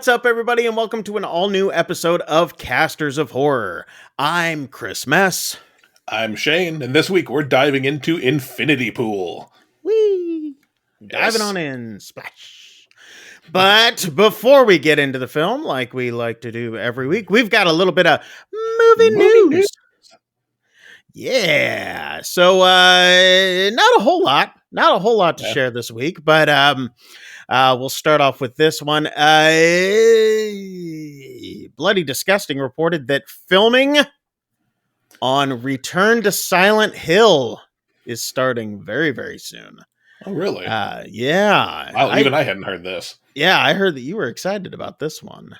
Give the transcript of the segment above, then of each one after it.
What's up, everybody, and welcome to an all-new episode of Casters of Horror. I'm Chris Mess. I'm Shane, and this week we're diving into Infinity Pool. Whee! Yes. Diving on in. Splash. But before we get into the film, like we like to do every week, we've got a little bit of movie news. Yeah. So, not a whole lot to share this week, but we'll start off with this one. Bloody Disgusting reported that filming on Return to Silent Hill is starting very, very soon. Oh, really? Yeah. Wow, even I hadn't heard this. Yeah, I heard that you were excited about this one.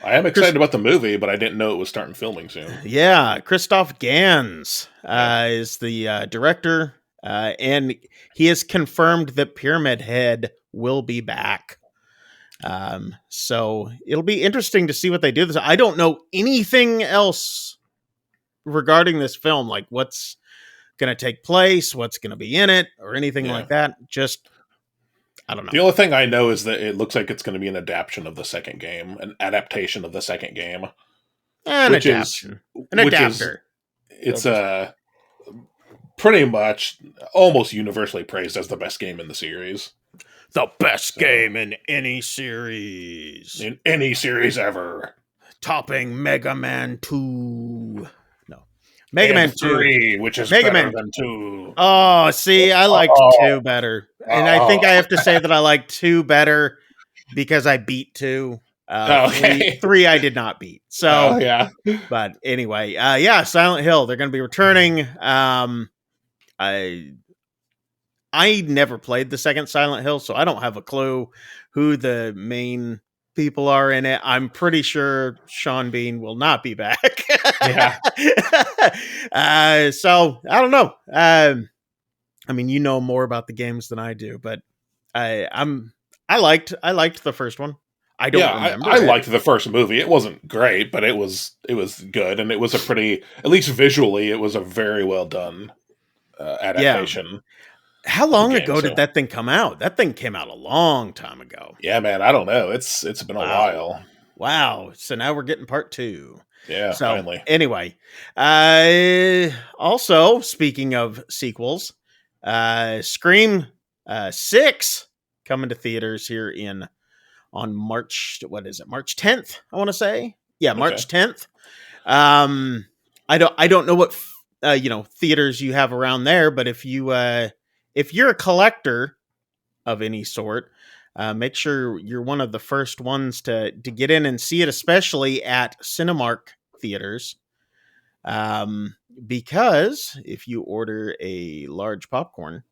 I am excited about the movie, but I didn't know it was starting filming soon. Yeah, Christoph Gans is the director, and he has confirmed that Pyramid Head will be back. So it'll be interesting to see what they do. I don't know anything else regarding this film, like what's going to take place, what's going to be in it, or anything like that. Just, I don't know. The only thing I know is that it looks like it's going to be an adaptation of the second game. An adapter. It's pretty much almost universally praised as the best game in the series. The best game in any series. In any series ever. Topping Mega Man 2. No. Mega Man 3, which is Mega better than 2. Oh, see, I liked 2 better. And I think I have to say that I like 2 better because I beat 2. Okay. 3 I did not beat. So, yeah. But anyway, Silent Hill. They're going to be returning. I never played the second Silent Hill, so I don't have a clue who the main people are in it. I'm pretty sure Sean Bean will not be back. Yeah. So I don't know. I mean, you know more about the games than I do, but I liked the first one. I don't remember. I liked the first movie. It wasn't great, but it was good, and it was a pretty, at least visually, it was a very well done adaptation. Yeah. How long ago did that thing come out? That thing came out a long time ago. Yeah, man, I don't know. It's been a while. Wow. So now we're getting part 2. Yeah, so, finally. Anyway, also, speaking of sequels, Scream 6 coming to theaters here on March, March 10th, I want to say. Yeah, March 10th. I don't know what theaters you have around there, but if you're a collector of any sort, make sure you're one of the first ones to get in and see it, especially at Cinemark theaters. Because if you order a large popcorn,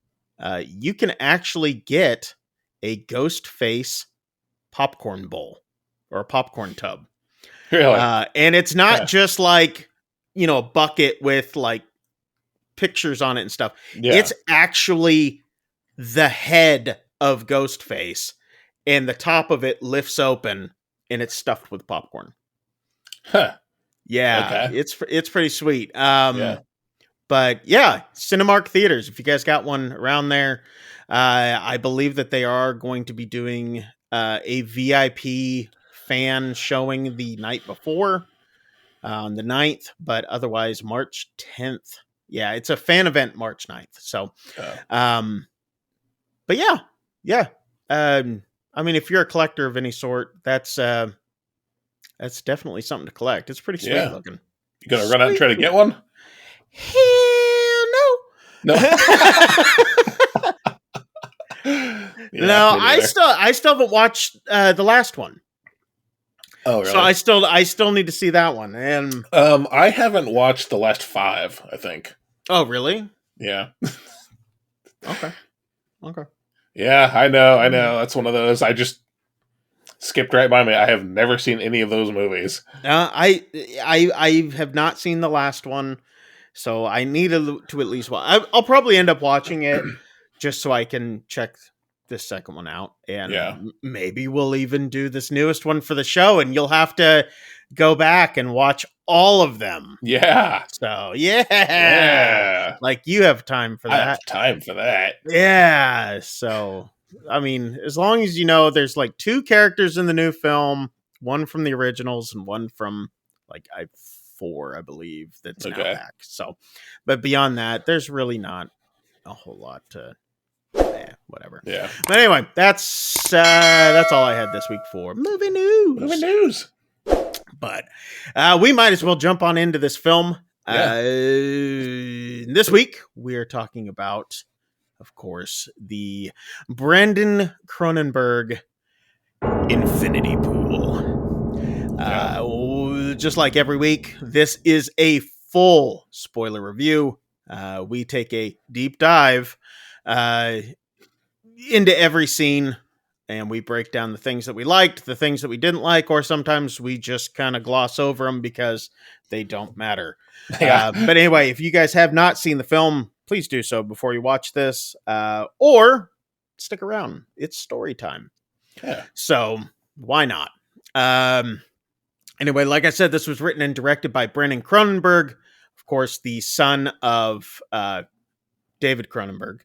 you can actually get a ghost face popcorn bowl or a popcorn tub. Really? And it's not just like, a bucket with like pictures on it and stuff. Yeah. It's actually the head of Ghostface, and the top of it lifts open, and it's stuffed with popcorn. Huh. Yeah, okay. It's pretty sweet. But yeah, Cinemark theaters. If you guys got one around there, I believe that they are going to be doing a VIP fan showing the night before on the 9th, but otherwise March 10th. Yeah, it's a fan event March 9th. So, but yeah. I mean, if you're a collector of any sort, that's definitely something to collect. It's pretty sweet looking. You gonna run out and try to get one? Hell no. No, I still haven't watched the last one. Oh, really? So I still need to see that one. And I haven't watched the last 5, I think. Oh, really? Yeah. Okay. Yeah, I know. That's one of those. I just skipped right by me. I have never seen any of those movies. I have not seen the last one, so I need to at least watch. I'll probably end up watching it just so I can check this second one out, and maybe we'll even do this newest one for the show, and you'll have to go back and watch all of them. Yeah. So yeah. Like you have time for that. I have time for that. Yeah. So I mean, as long as you know there's like 2 characters in the new film, one from the originals and one from like 4, I believe, that's now Okay. back. So, but beyond that, there's really not a whole lot to whatever. Yeah. But anyway, that's all I had this week for movie news. Movie news. But we might as well jump on into this film. Yeah. This week we are talking about, of course, the Brandon Cronenberg Infinity Pool. Just like every week, this is a full spoiler review. We take a deep dive into every scene, and we break down the things that we liked, the things that we didn't like, or sometimes we just kind of gloss over them because they don't matter. Yeah. But anyway, if you guys have not seen the film, please do so before you watch this, or stick around. It's story time. Yeah. So why not? Anyway, like I said, this was written and directed by Brandon Cronenberg, of course, the son of David Cronenberg.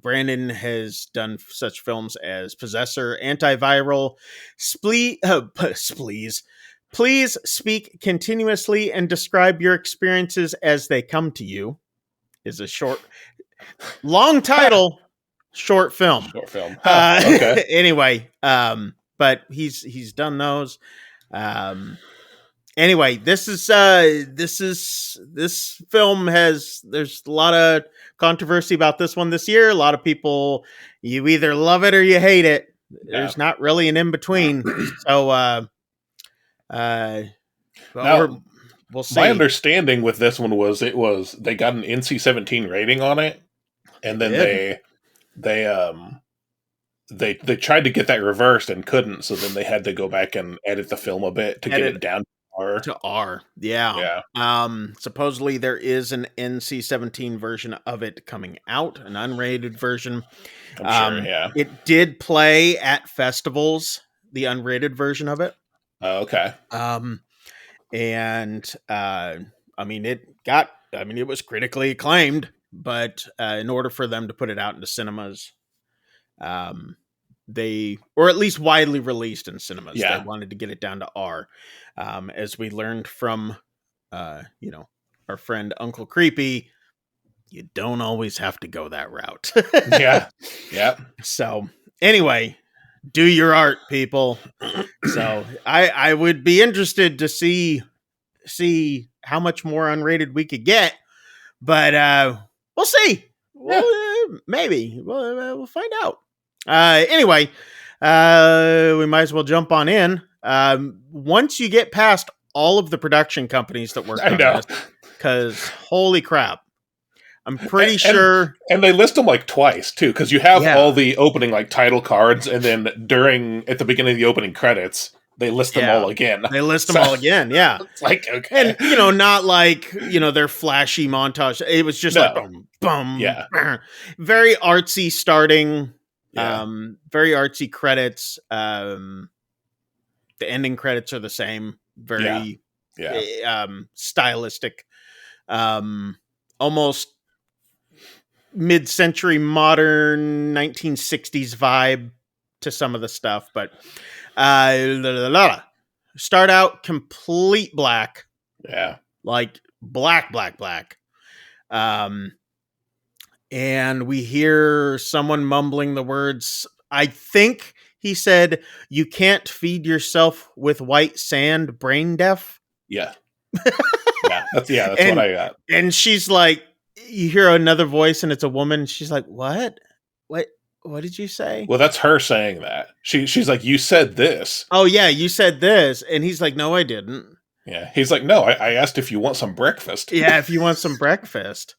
Brandon has done such films as Possessor, Antiviral, Please speak continuously and describe your experiences as they come to you. Is a long title, short film. Short film. Okay. Anyway, but he's done those. Anyway, this film there's a lot of controversy about this one this year. A lot of people, you either love it or you hate it. There's not really an in between. So Now, we'll see. my understanding with this one was they got an NC-17 rating on it, and then they tried to get that reversed and couldn't, so then they had to go back and edit the film a bit to get it down to R. Yeah. Supposedly there is an NC-17 version of it coming out, an unrated version. I'm sure, yeah. It did play at festivals, the unrated version of it. Okay. And it was critically acclaimed, but in order for them to put it out into cinemas, or at least widely released in cinemas, they wanted to get it down to R. As we learned from, our friend Uncle Creepy, you don't always have to go that route. Yeah. So anyway, do your art, people. So I would be interested to see how much more unrated we could get, but we'll see. Yeah. Maybe we'll find out. Anyway, we might as well jump on in. Once you get past all of the production companies that work on this, because holy crap, I'm pretty sure. And they list them like twice too, because you have all the opening like title cards, and then at the beginning of the opening credits, they list them all again. They list them all again, yeah. It's like, okay. And, not like, their flashy montage. It was just like, boom, boom. Yeah. Very artsy starting. Very artsy credits. The ending credits are the same. Very stylistic. Almost mid-century modern 1960s vibe to some of the stuff, but start out complete black, like black, and we hear someone mumbling the words. I think he said, "You can't feed yourself with white sand, brain deaf." That's what I got. And she's like, you hear another voice, and it's a woman. She's like, "What did you say?" Well, that's her saying that. She's like, "You said this." Oh yeah, you said this, and he's like, "No, I didn't." Yeah, he's like, "No, I asked if you want some breakfast." Yeah, if you want some breakfast,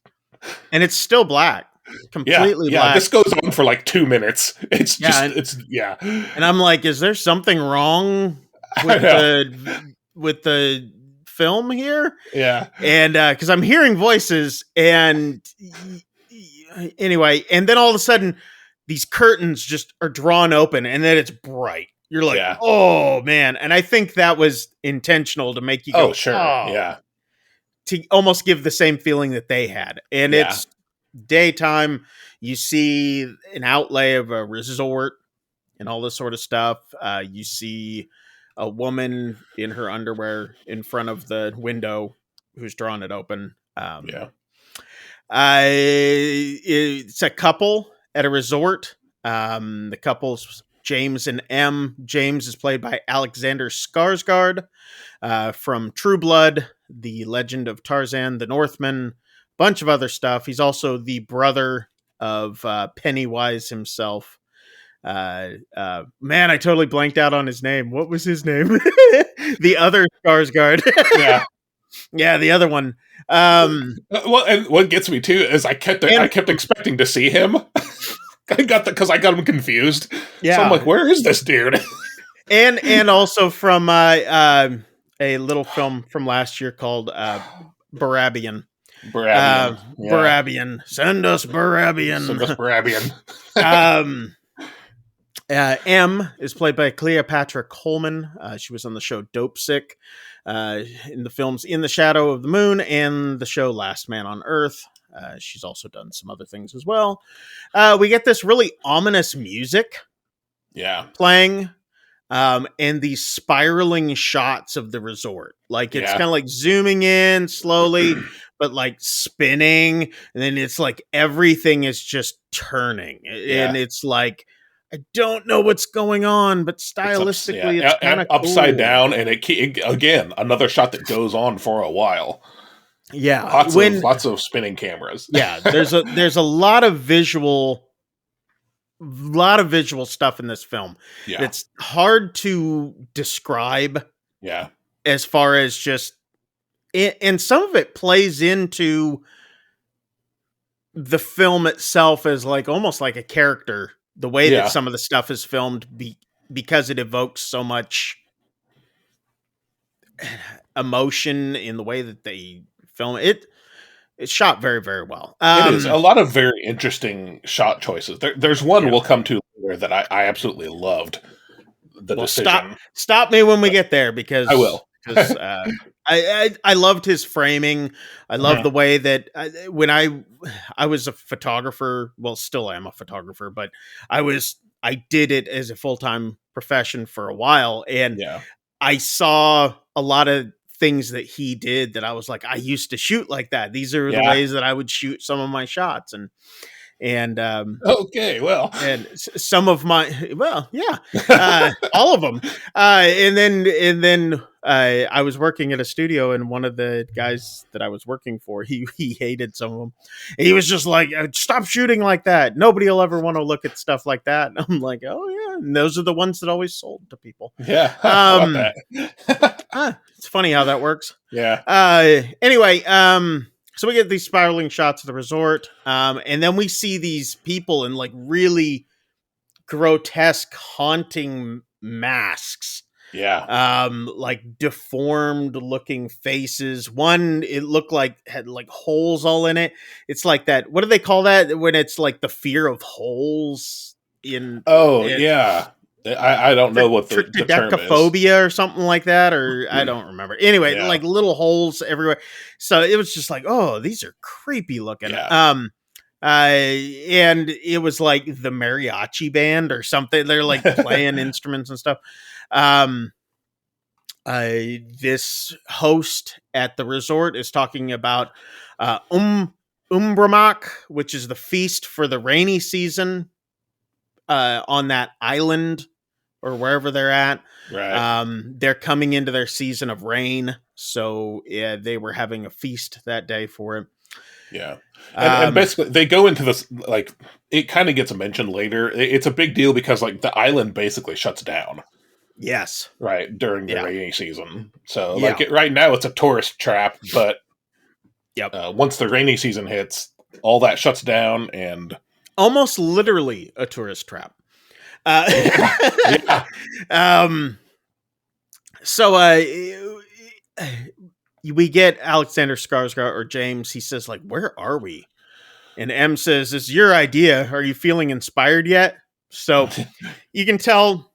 and it's still black, completely black. This goes on for like 2 minutes. It's And I'm like, is there something wrong with the film here? Yeah. And because I'm hearing voices, and anyway, and then all of a sudden these curtains just are drawn open, and then it's bright. You're like, oh man. And I think that was intentional to make you go, to almost give the same feeling that they had. And it's Daytime, you see an outlay of a resort and all this sort of stuff. You see a woman in her underwear in front of the window who's drawn it open. Yeah. It's a couple at a resort. The couple's James and M. James is played by Alexander Skarsgård from True Blood, The Legend of Tarzan, The Northman, bunch of other stuff. He's also the brother of Pennywise himself. Man, I totally blanked out on his name. What was his name? The other Skarsgård. Yeah. Yeah, the other one. Well, and what gets me too is I kept expecting to see him. I got him confused. Yeah. So I'm like, where is this dude? and also from a little film from last year called Barabian. Barabian. Yeah. Barabian. Send us Barabian. Send us Barabian. M is played by Cleopatra Coleman. She was on the show Dope Sick, in the films In the Shadow of the Moon and the show Last Man on Earth. She's also done some other things as well. We get this really ominous music playing, and these spiraling shots of the resort. Like it's kind of like zooming in slowly, but like spinning. And then it's like everything is just turning. And it's like, I don't know what's going on, but stylistically, it's kind of upside down, and it again another shot that goes on for a while. Yeah, lots of spinning cameras. Yeah, there's a lot of visual stuff in this film. Yeah, it's hard to describe. Yeah, as far as just, and some of it plays into the film itself as like almost like a character. The way that some of the stuff is filmed, because it evokes so much emotion in the way that they film it. It's shot very, very well. It is a lot of very interesting shot choices. There's one we'll come to later that I absolutely loved. The decision. Stop me when we get there, because I will. Because I loved his framing. I love the way that when I was a photographer, well, still am a photographer, but I did it as a full-time profession for a while, and I saw a lot of things that he did that I was like, I used to shoot like that. These are the ways that I would shoot some of my shots, and okay, well, and some of my, all of them, and then I was working at a studio, and one of the guys that I was working for, he hated some of them, and he was just like, stop shooting like that, nobody will ever want to look at stuff like that. And I'm like, oh yeah, and those are the ones that always sold to people. It's funny how that works. Anyway, so we get these spiraling shots of the resort, and then we see these people in like really grotesque, haunting masks. Like deformed looking faces. One, it looked like had like holes all in it. It's like that. What do they call that when it's like the fear of holes in? I don't know what the term is. Or something like that, or I don't remember. Anyway, like little holes everywhere. So it was just like, oh, these are creepy looking. And it was like the mariachi band or something. They're like playing instruments and stuff. This host at the resort is talking about Umbramak, which is the feast for the rainy season on that island or wherever they're at. They're coming into their season of rain, so they were having a feast that day for it. And basically they go into this, like, it kind of gets mentioned later. It's a big deal because like the island basically shuts down. During the rainy season. So like right now it's a tourist trap, but once the rainy season hits, all that shuts down, and almost literally a tourist trap. So we get Alexander Skarsgård, or James. He says like, where are we? And M says, it's your idea. Are you feeling inspired yet? So you can tell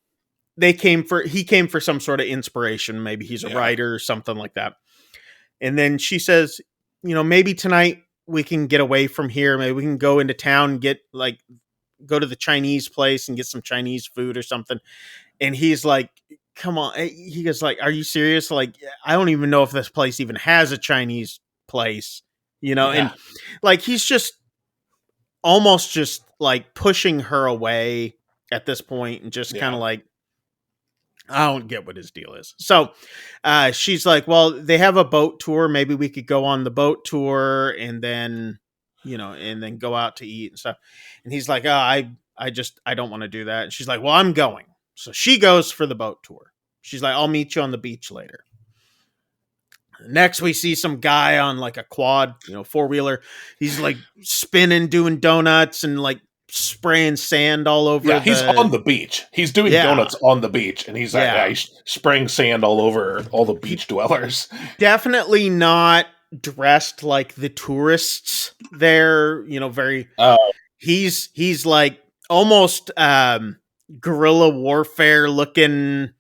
he came for some sort of inspiration. Maybe he's a writer or something like that. And then she says, maybe tonight we can get away from here. Maybe we can go into town and get go to the Chinese place and get some Chinese food or something. And he's like, come on. He goes like, are you serious? Like, I don't even know if this place even has a Chinese place, and like, he's just almost just like pushing her away at this point and just kind of like, I don't get what his deal is. So she's like, well, they have a boat tour. Maybe we could go on the boat tour and then, and then go out to eat and stuff. And he's like, oh, I don't want to do that. And she's like, well, I'm going. So she goes for the boat tour. She's like, I'll meet you on the beach later. Next, we see some guy on like a quad, 4-wheeler. He's like spinning, doing donuts and like spraying sand all over. Yeah, he's on the beach. He's doing donuts on the beach, and he's he's spraying sand all over all the beach dwellers. Definitely not dressed like the tourists there. Very. He's like almost guerrilla warfare looking.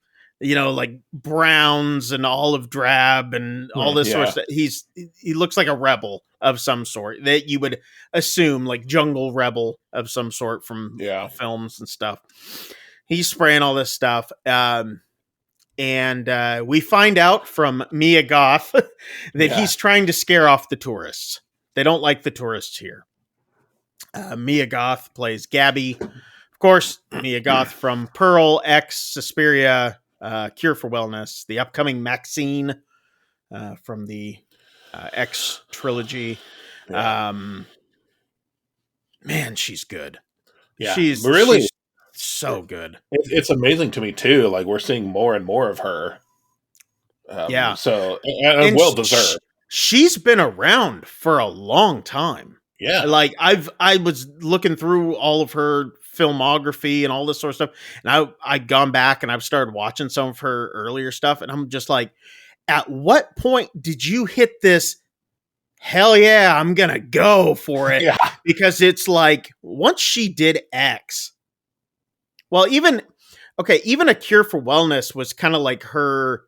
Like browns and olive drab and all this sort of stuff. He looks like a rebel of some sort that you would assume, like jungle rebel of some sort from films and stuff. He's spraying all this stuff. And we find out from Mia Goth that he's trying to scare off the tourists. They don't like the tourists here. Mia Goth plays Gabby. Of course, Mia Goth from Pearl, X, Suspiria, Cure for Wellness, the upcoming Maxine from the X trilogy. Man, she's good. Yeah, she's so good. It's amazing to me too. Like, we're seeing more and more of her. So and well deserved. She's been around for a long time. Yeah, like I was looking through all of her filmography and all this sort of stuff, and I'd gone back and I've started watching some of her earlier stuff, and I'm just like, at what point did you hit this? Hell yeah, I'm gonna go for it. Because it's like, once she did X, well, even A Cure for Wellness was kind of like her,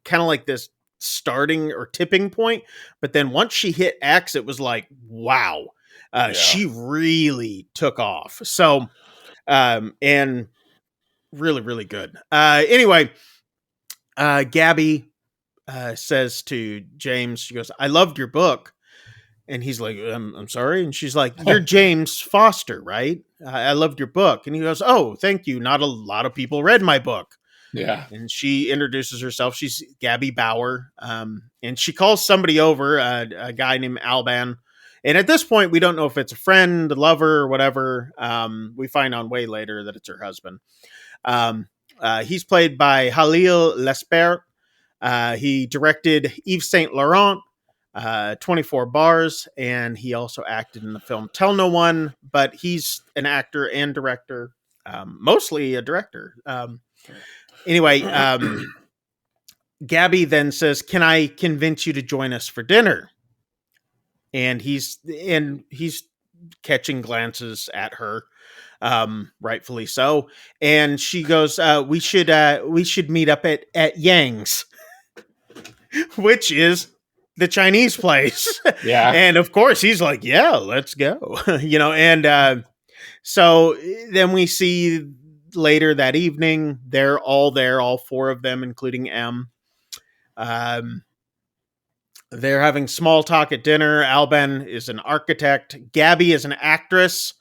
kind of like this starting or tipping point, but then once she hit X, it was like, wow. She really took off. So, and really, really good. Anyway, Gabby says to James, she goes, I loved your book. And he's like, I'm sorry. And she's like, you're James Foster, right? I loved your book. And he goes, oh, thank you. Not a lot of people read my book. Yeah. And she introduces herself. She's Gabby Bauer. And she calls somebody over, a guy named Alban. And at this point, we don't know if it's a friend, a lover, or whatever. We find out way later that it's her husband. He's played by Halil Lespert. He directed Yves Saint Laurent, 24 Bars, and he also acted in the film Tell No One, but he's an actor and director, mostly a director. Anyway, Gabby then says, can I convince you to join us for dinner? And he's catching glances at her, rightfully so. And she goes, we should meet up at Yang's, which is the Chinese place. Yeah. And of course he's like, yeah, let's go. And so then we see later that evening, they're all there, all four of them, including M. They're having small talk at dinner. Alban is an architect. Gabby is an actress,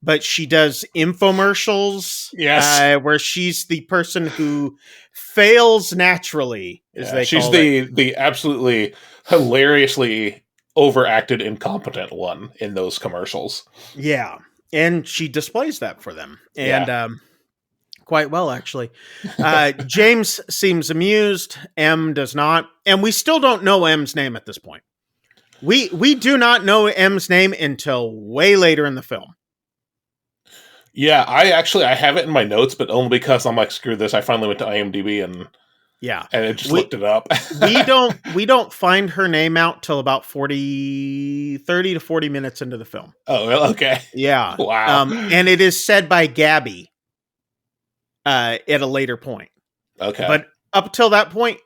but she does infomercials. Yes. Where she's the person who fails naturally, as they she's call it. She's the absolutely hilariously overacted incompetent one in those commercials. Yeah. And she displays that for them. And quite well, actually. James seems amused. M does not. And we still don't know M's name at this point. We do not know M's name until way later in the film. Yeah, I have it in my notes, but only because I'm like, screw this. I finally went to IMDb and it just looked it up. we don't find her name out till about 30 to 40 minutes into the film. Oh, okay. Yeah. Wow. And it is said by Gabby at a later point. Okay. But up till that point,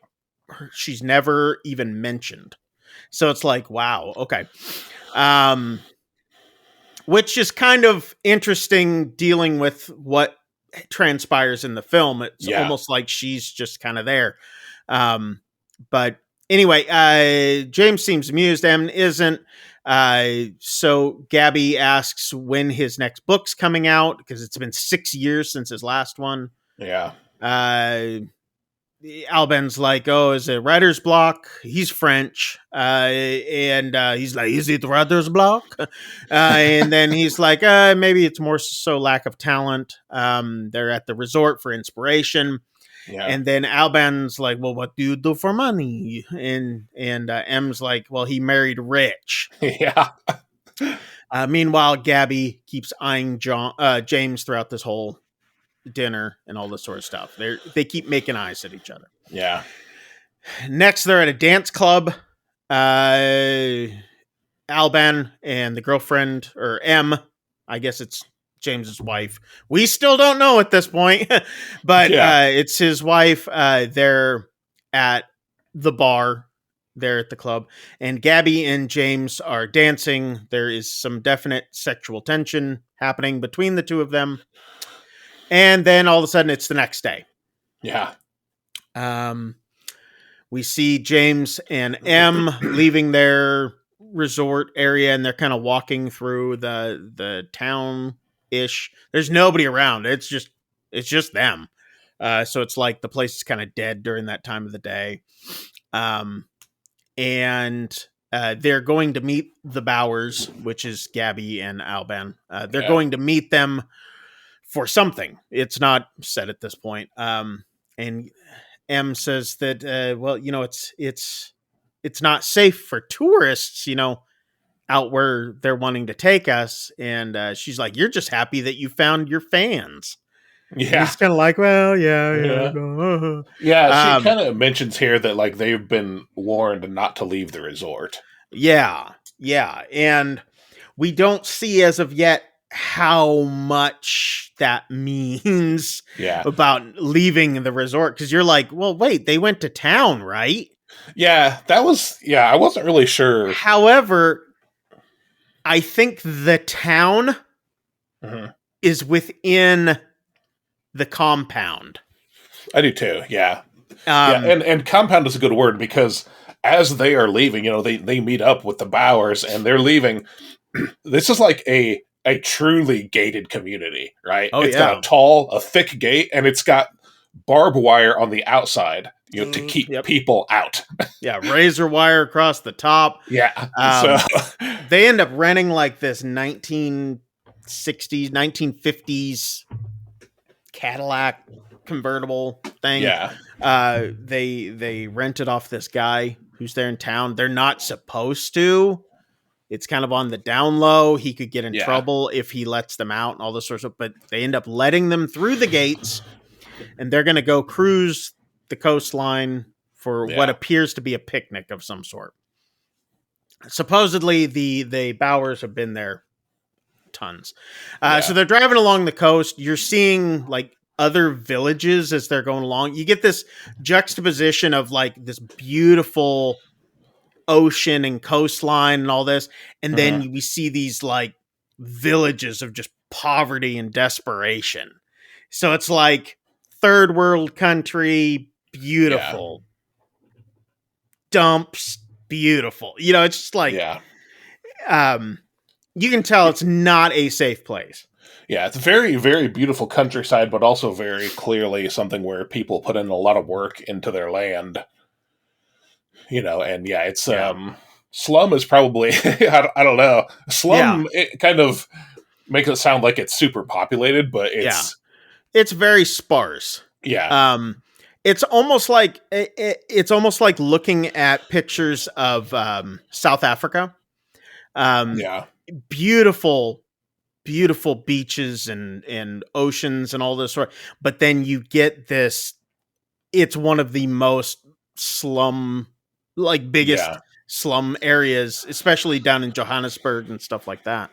she's never even mentioned. So it's like, wow. Okay. Which is kind of interesting dealing with what transpires in the film. It's almost like she's just kind of there. But anyway, James seems amused. Em isn't. So Gabby asks when his next book's coming out, because it's been 6 years since his last one. Yeah. Alben's like, oh, is it writer's block? He's French. And he's like, is it writer's block? And then he's like, maybe it's more so lack of talent. They're at the resort for inspiration. Yeah. And then Alben's like, well, what do you do for money? And M's like, well, he married rich. Yeah. Meanwhile, Gabby keeps eyeing James throughout this whole dinner and all this sort of stuff. They keep making eyes at each other. Yeah. Next, they're at a dance club. Alban and the girlfriend, or M, I guess it's James's wife. We still don't know at this point, but it's his wife. They're at the bar. They're at the club, and Gabby and James are dancing. There is some definite sexual tension happening between the two of them. And then all of a sudden, it's the next day. Yeah. We see James and M leaving their resort area, and they're kind of walking through the town-ish. There's nobody around. It's just them. So it's like the place is kind of dead during that time of the day. And they're going to meet the Bowers, which is Gabby and Alban. They're going to meet them for something. It's not said at this point. And M says that, well, you know, it's not safe for tourists, you know, out where they're wanting to take us. And she's like, you're just happy that you found your fans. Yeah. And he's kind of like, well, yeah. Yeah, she kind of mentions here that, like, they've been warned not to leave the resort. Yeah. And we don't see as of yet how much that means about leaving the resort, because you're like, well, wait, they went to town, right? Yeah, I wasn't really sure. However, I think the town is within the compound. I do too, yeah. And compound is a good word, because as they are leaving, you know, they meet up with the Bowers and they're leaving. This is like a truly gated community, right? It's got a thick gate, and it's got barbed wire on the outside, you know, to keep people out. Razor wire across the top. So they end up renting like this 1960s, 1950s Cadillac convertible thing. They rented off this guy who's there in town. They're not supposed to. It's kind of on the down low. He could get in trouble if he lets them out and all this sort of stuff. But they end up letting them through the gates, and they're going to go cruise the coastline for what appears to be a picnic of some sort. Supposedly, the Bowers have been there tons. So they're driving along the coast. You're seeing like other villages as they're going along. You get this juxtaposition of like this beautiful ocean and coastline and all this, and then we see these like villages of just poverty and desperation. So it's like third world country, beautiful dumps, beautiful. You know, it's just like you can tell it's not a safe place. Yeah, it's a very, very beautiful countryside, but also very clearly something where people put in a lot of work into their land. You know, and it's slum is probably I don't know. Slum it kind of makes it sound like it's super populated, but it's very sparse. It's almost like looking at pictures of South Africa. Beautiful beaches and oceans and all this sort. But then you get this. It's one of the most biggest slum areas, especially down in Johannesburg and stuff like that.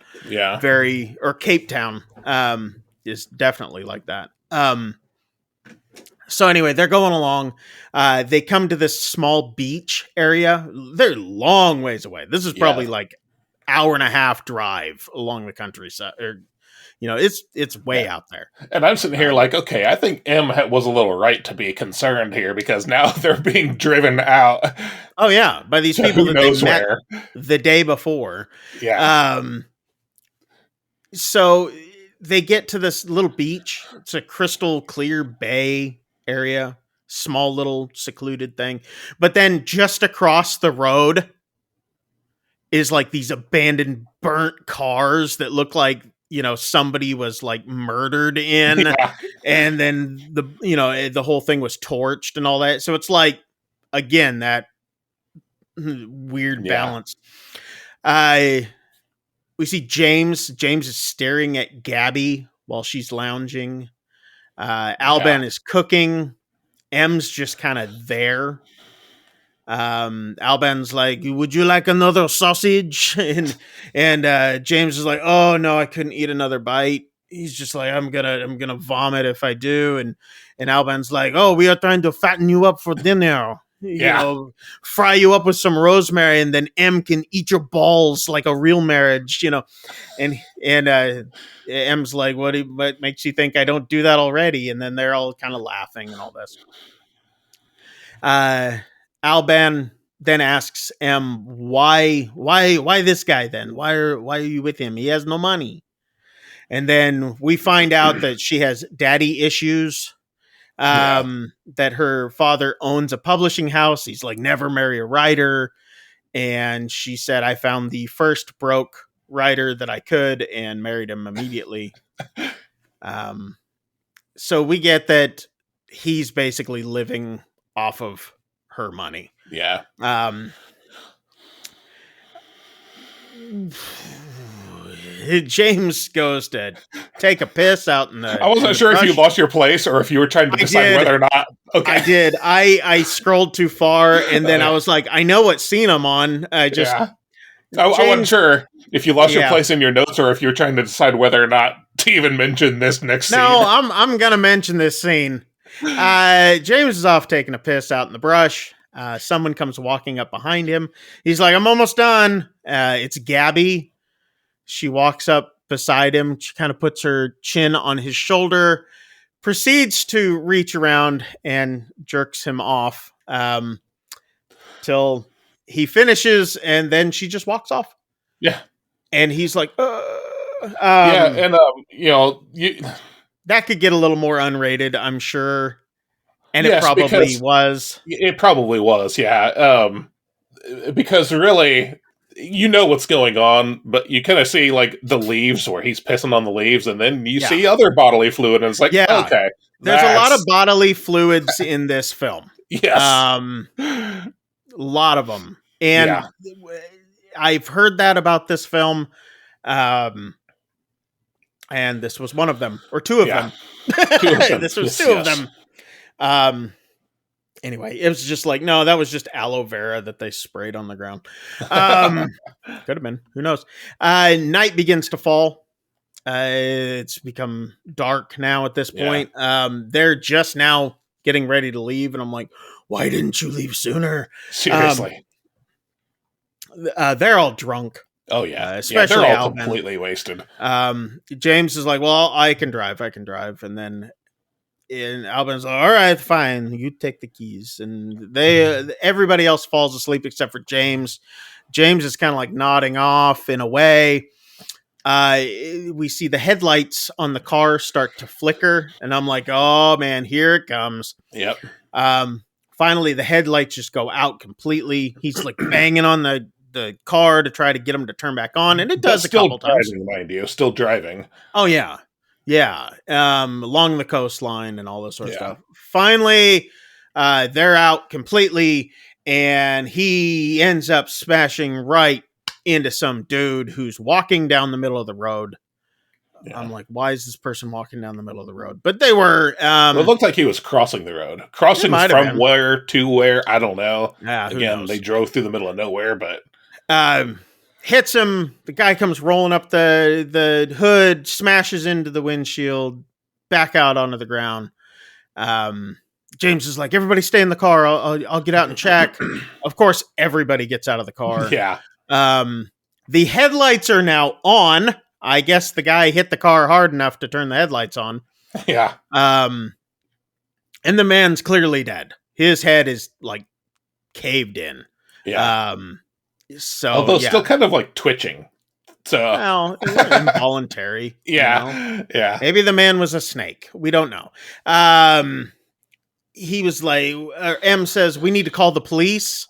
Or Cape Town is definitely like that. So anyway, they're going along. They come to this small beach area. They're long ways away. This is probably like hour and a half drive along the countryside, or it's way out there. And I'm sitting here like, okay, I think M was a little right to be concerned here, because now they're being driven out. Oh yeah, by these people that they met the day before. Yeah. So they get to this little beach. It's a crystal clear bay area, small little secluded thing. But then just across the road is like these abandoned, burnt cars that look like, somebody was like murdered in. Yeah. And then the whole thing was torched and all that. So it's like, again, that weird balance. We see James. James is staring at Gabby while she's lounging. Alban is cooking. M's just kind of there. Alban's like, "Would you like another sausage?" and James is like, "Oh no, I couldn't eat another bite." He's just like, I'm gonna vomit if I do. And Alban's like, "Oh, we are trying to fatten you up for dinner. Fry you up with some rosemary, and then M can eat your balls like a real marriage." And M's like, what makes you think I don't do that already? And then they're all kind of laughing and all this. Alban then asks M, why this guy then? Why are you with him? He has no money. And then we find out that she has daddy issues. That her father owns a publishing house. He's like, never marry a writer. And she said, I found the first broke writer that I could and married him immediately. So we get that he's basically living off of her money. Yeah. James goes to take a piss out in the. I wasn't sure if you lost your place or if you were trying to decide whether or not. Okay. I did. I scrolled too far, and then I was like, I know what scene I'm on. I wasn't sure if you lost your place in your notes or if you were trying to decide whether or not to even mention this next scene. No, I'm gonna mention this scene. James is off taking a piss out in the brush. Someone comes walking up behind him. He's like, I'm almost done. It's Gabby. She walks up beside him. She kind of puts her chin on his shoulder, proceeds to reach around and jerks him off till he finishes, and then she just walks off. Yeah. And he's like, that could get a little more unrated, I'm sure. And it probably was. It probably was, yeah. Because really, what's going on, but you kind of see like the leaves where he's pissing on the leaves, and then you see other bodily fluid, and it's like, okay. There's a lot of bodily fluids in this film. Yes. A lot of them. And I've heard that about this film. And this was one of them, or two of them. This was two of them. Anyway, it was just like, no, that was just aloe vera that they sprayed on the ground. Could have been. Who knows? Night begins to fall. It's become dark now at this point. They're just now getting ready to leave, and I'm like, why didn't you leave sooner? Seriously. They're all drunk. Oh, yeah. Especially they're all Alban. Completely wasted. James is like, well, I can drive. And then Alban's like, all right, fine. You take the keys. And everybody else falls asleep except for James. James is kind of like nodding off in a way. We see the headlights on the car start to flicker. And I'm like, oh, man, here it comes. Yep. Finally, the headlights just go out completely. He's like banging on the car to try to get him to turn back on. And it does a couple times. Mind you, still driving. Oh, yeah. Yeah, along the coastline and all this sort of stuff. Finally, they're out completely, and he ends up smashing right into some dude who's walking down the middle of the road. Yeah. I'm like, why is this person walking down the middle of the road? But they were... it looked like he was crossing the road. Crossing from where to where, I don't know. Yeah, again, they drove through the middle of nowhere, but... hits him. The guy comes rolling up the hood, smashes into the windshield, back out onto the ground. James is like, everybody stay in the car. I'll get out and check. Of course, everybody gets out of the car. Yeah. The headlights are now on. I guess the guy hit the car hard enough to turn the headlights on. Yeah. And the man's clearly dead. His head is like caved in. Yeah. So although still kind of like twitching. So well, involuntary. Yeah. Yeah. Maybe the man was a snake. We don't know. He was like, M says, we need to call the police.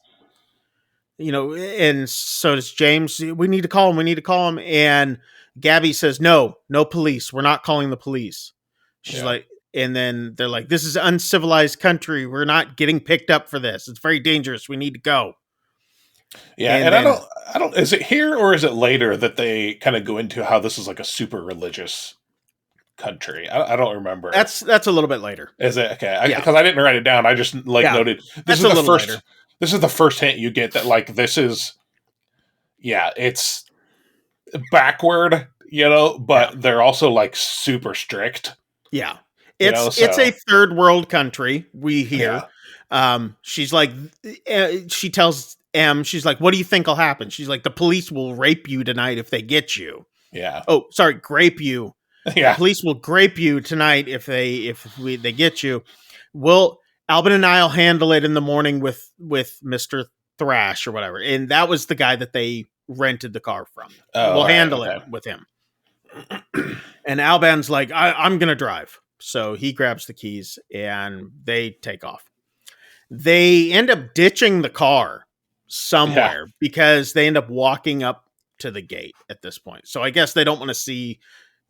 And so does James. We need to call him. We need to call him. And Gabby says, no police. We're not calling the police. She's like, and then they're like, this is an uncivilized country. We're not getting picked up for this. It's very dangerous. We need to go. Yeah. And then, I don't, is it here or is it later that they kind of go into how this is like a super religious country? I don't remember. That's a little bit later. Is it? Okay. Because I didn't write it down. I just noted, this is the first, later. This is the first hint you get that like, this is, it's backward, but they're also like super strict. Yeah. It's a third world country, we hear. Yeah. She's like, she tells M, she's like, what do you think will happen? She's like, the police will rape you tonight if they get you. Yeah. Oh, sorry, grape you. Yeah. The police will grape you tonight if they get you. Albin and I'll handle it in the morning with Mr. Thrash or whatever. And that was the guy that they rented the car from. We'll handle it with him. And Alban's like, I'm going to drive. So he grabs the keys and they take off. They end up ditching the car somewhere because they end up walking up to the gate at this point. So I guess they don't want to see,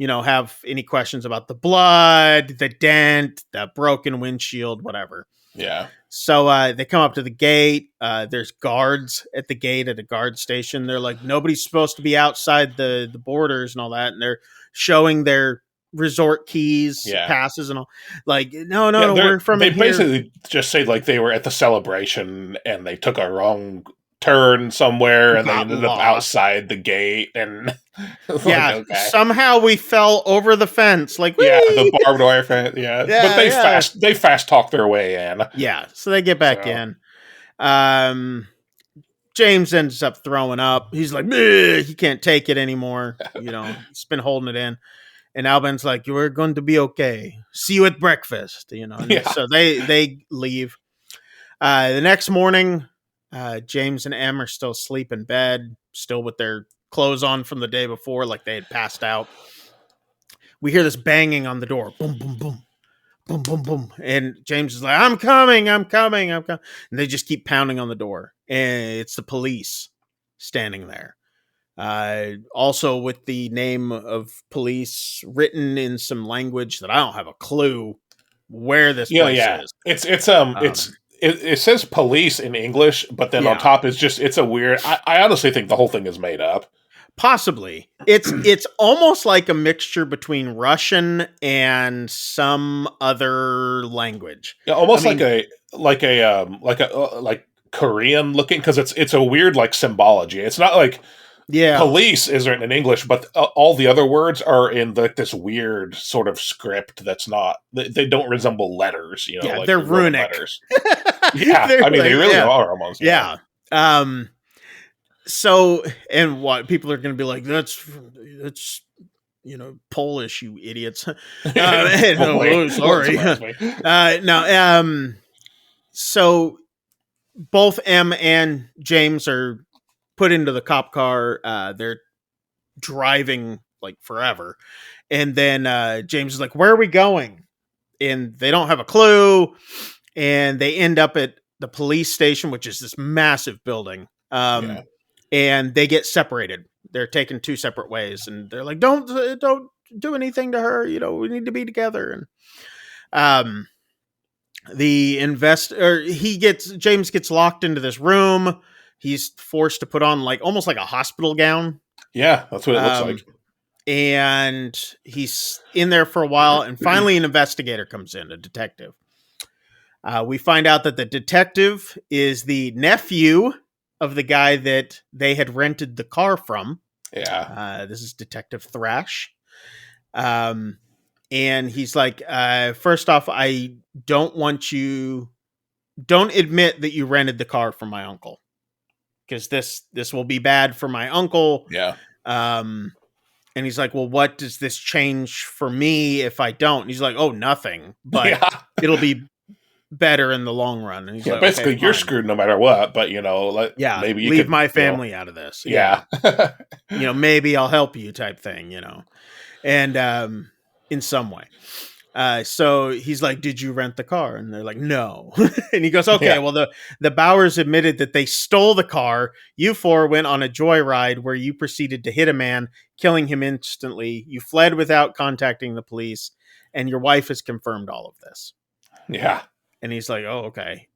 have any questions about the blood, the dent, the broken windshield, whatever. Yeah. So they come up to the gate. There's guards at the gate at a guard station. They're like, nobody's supposed to be outside the borders and all that. And they're showing their resort keys, passes and all. Like, no, we're from They here. basically just say like they were at the celebration and they took a wrong turn somewhere and they ended up outside the gate and somehow we fell over the fence, like the barbed wire fence, but they fast talk their way in, so they get back in. James ends up throwing up. He's like, he can't take it anymore. He's been holding it in. And Albin's like, we're going to be okay. See you at breakfast. So they leave. The next morning, James and Em are still asleep in bed, still with their clothes on from the day before, like they had passed out. We hear this banging on the door. Boom, boom, boom. Boom, boom, boom. And James is like, I'm coming. And they just keep pounding on the door. And it's the police standing there. Also with the name of police written in some language that I don't have a clue where this place is. It says police in English, but then on top it's a weird. I honestly think the whole thing is made up. Possibly, it's almost like a mixture between Russian and some other language. Yeah, almost like Korean looking, because it's a weird like symbology. It's not like police is written in English, but all the other words are in this weird sort of script that's not. They don't resemble letters. Like they're runic letters. I mean, they really are almost. Yeah. So, and what people are going to be like, that's Polish, you idiots. Sorry. So both M and James are put into the cop car. They're driving like forever. And then James is like, where are we going? And they don't have a clue. And they end up at the police station, which is this massive building. And they get separated. They're taken two separate ways. And they're like, don't do anything to her. We need to be together. And James gets locked into this room. He's forced to put on almost like a hospital gown. Yeah, that's what it looks like. And he's in there for a while. And finally an investigator comes in, a detective. We find out that the detective is the nephew of the guy that they had rented the car from. Yeah. This is Detective Thrash. And he's like, first off, I don't admit that you rented the car from my uncle. because this will be bad for my uncle. Yeah. And he's like, well, what does this change for me if I don't? And he's like, oh, nothing, but it'll be better in the long run. And he's like, basically, okay, you're screwed no matter what. But maybe you leave could my family out of this. Yeah. Maybe I'll help you, type thing. And in some way. So he's like, did you rent the car? And they're like, no. And he goes, okay, well, the Bowers admitted that they stole the car. You four went on a joyride where you proceeded to hit a man, killing him instantly. You fled without contacting the police, and your wife has confirmed all of this. Yeah. And he's like, oh, okay.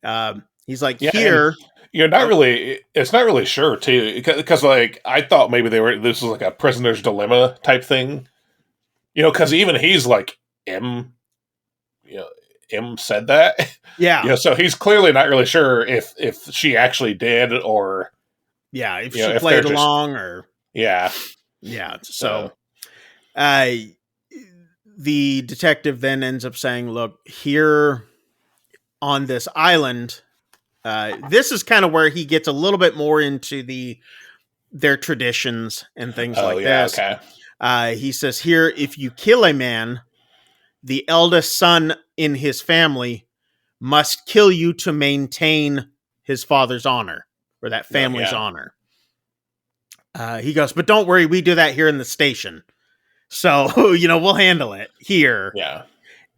He's like, here. You're not really, it's not really sure, too, because like, I thought maybe this was like a prisoner's dilemma type thing. Because even he's like, M said that. Yeah. So he's clearly not really sure if she actually did, or if she played along, or yeah. So the detective then ends up saying, look, here on this island, this is kind of where he gets a little bit more into their traditions and things like this. Okay. He says here, if you kill a man, the eldest son in his family must kill you to maintain his father's honor, or that family's honor. He goes, but don't worry, we do that here in the station. So, we'll handle it here. Yeah.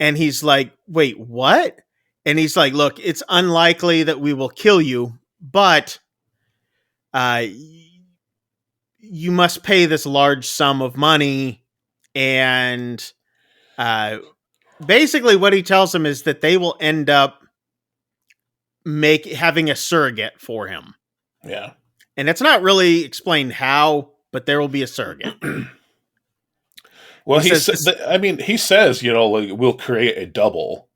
And he's like, wait, what? And he's like, look, it's unlikely that we will kill you, but you must pay this large sum of money. And basically what he tells him is that they will end up having a surrogate for him. Yeah. And it's not really explained how, but there will be a surrogate. Well, he says, we'll create a double.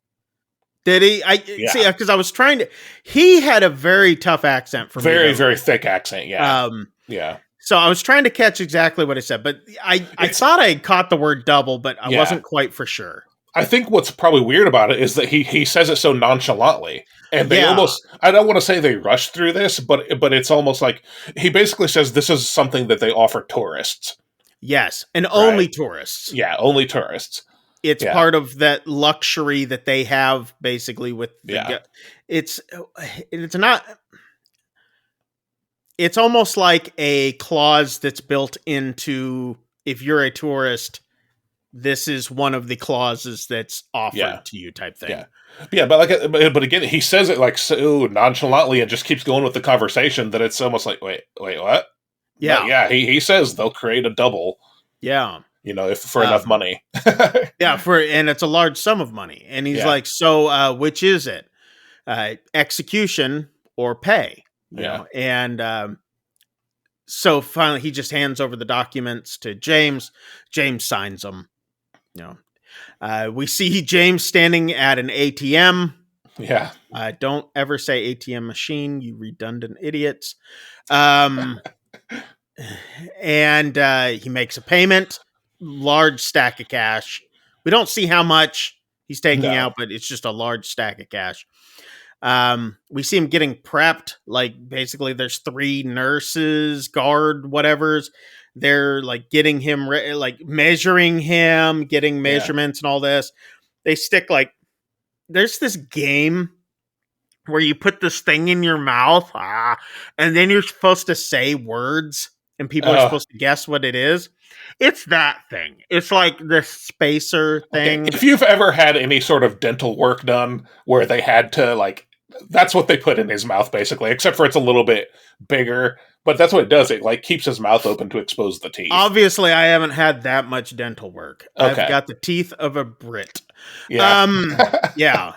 Did he? See, because I was trying to. He had a very tough accent for me. Very, very thick accent. Yeah. Yeah. So I was trying to catch exactly what he said, but I thought I had caught the word double, but I wasn't quite for sure. I think what's probably weird about it is that he says it so nonchalantly, and they almost, I don't want to say they rush through this, but it's almost like he basically says this is something that they offer tourists. Yes, and only tourists. Yeah, only tourists. It's part of that luxury that they have, basically, with it's not. It's almost like a clause that's built into, if you're a tourist, this is one of the clauses that's offered to you, type thing. Yeah, but again, he says it like so nonchalantly and just keeps going with the conversation that it's almost like, wait, what? Yeah, but yeah. He says they'll create a double. Yeah, if for enough money. and it's a large sum of money, and he's like, so which is it? Execution or pay? You know? And so finally, he just hands over the documents to James. James signs them. We see James standing at an ATM. Yeah. Don't ever say ATM machine, you redundant idiots. And he makes a payment, large stack of cash. We don't see how much he's taking out, but it's just a large stack of cash. We see him getting prepped. Like, basically there's 3 nurses, guard, whatever's. They're like getting him, like measuring him, getting measurements and all this. They stick there's this game where you put this thing in your mouth, and then you're supposed to say words, and people are supposed to guess what it is. It's that thing. It's like the spacer thing. Okay. If you've ever had any sort of dental work done where they had to that's what they put in his mouth, basically, except for it's a little bit bigger. But that's what it does. It keeps his mouth open to expose the teeth. Obviously, I haven't had that much dental work. Okay. I've got the teeth of a Brit. Yeah.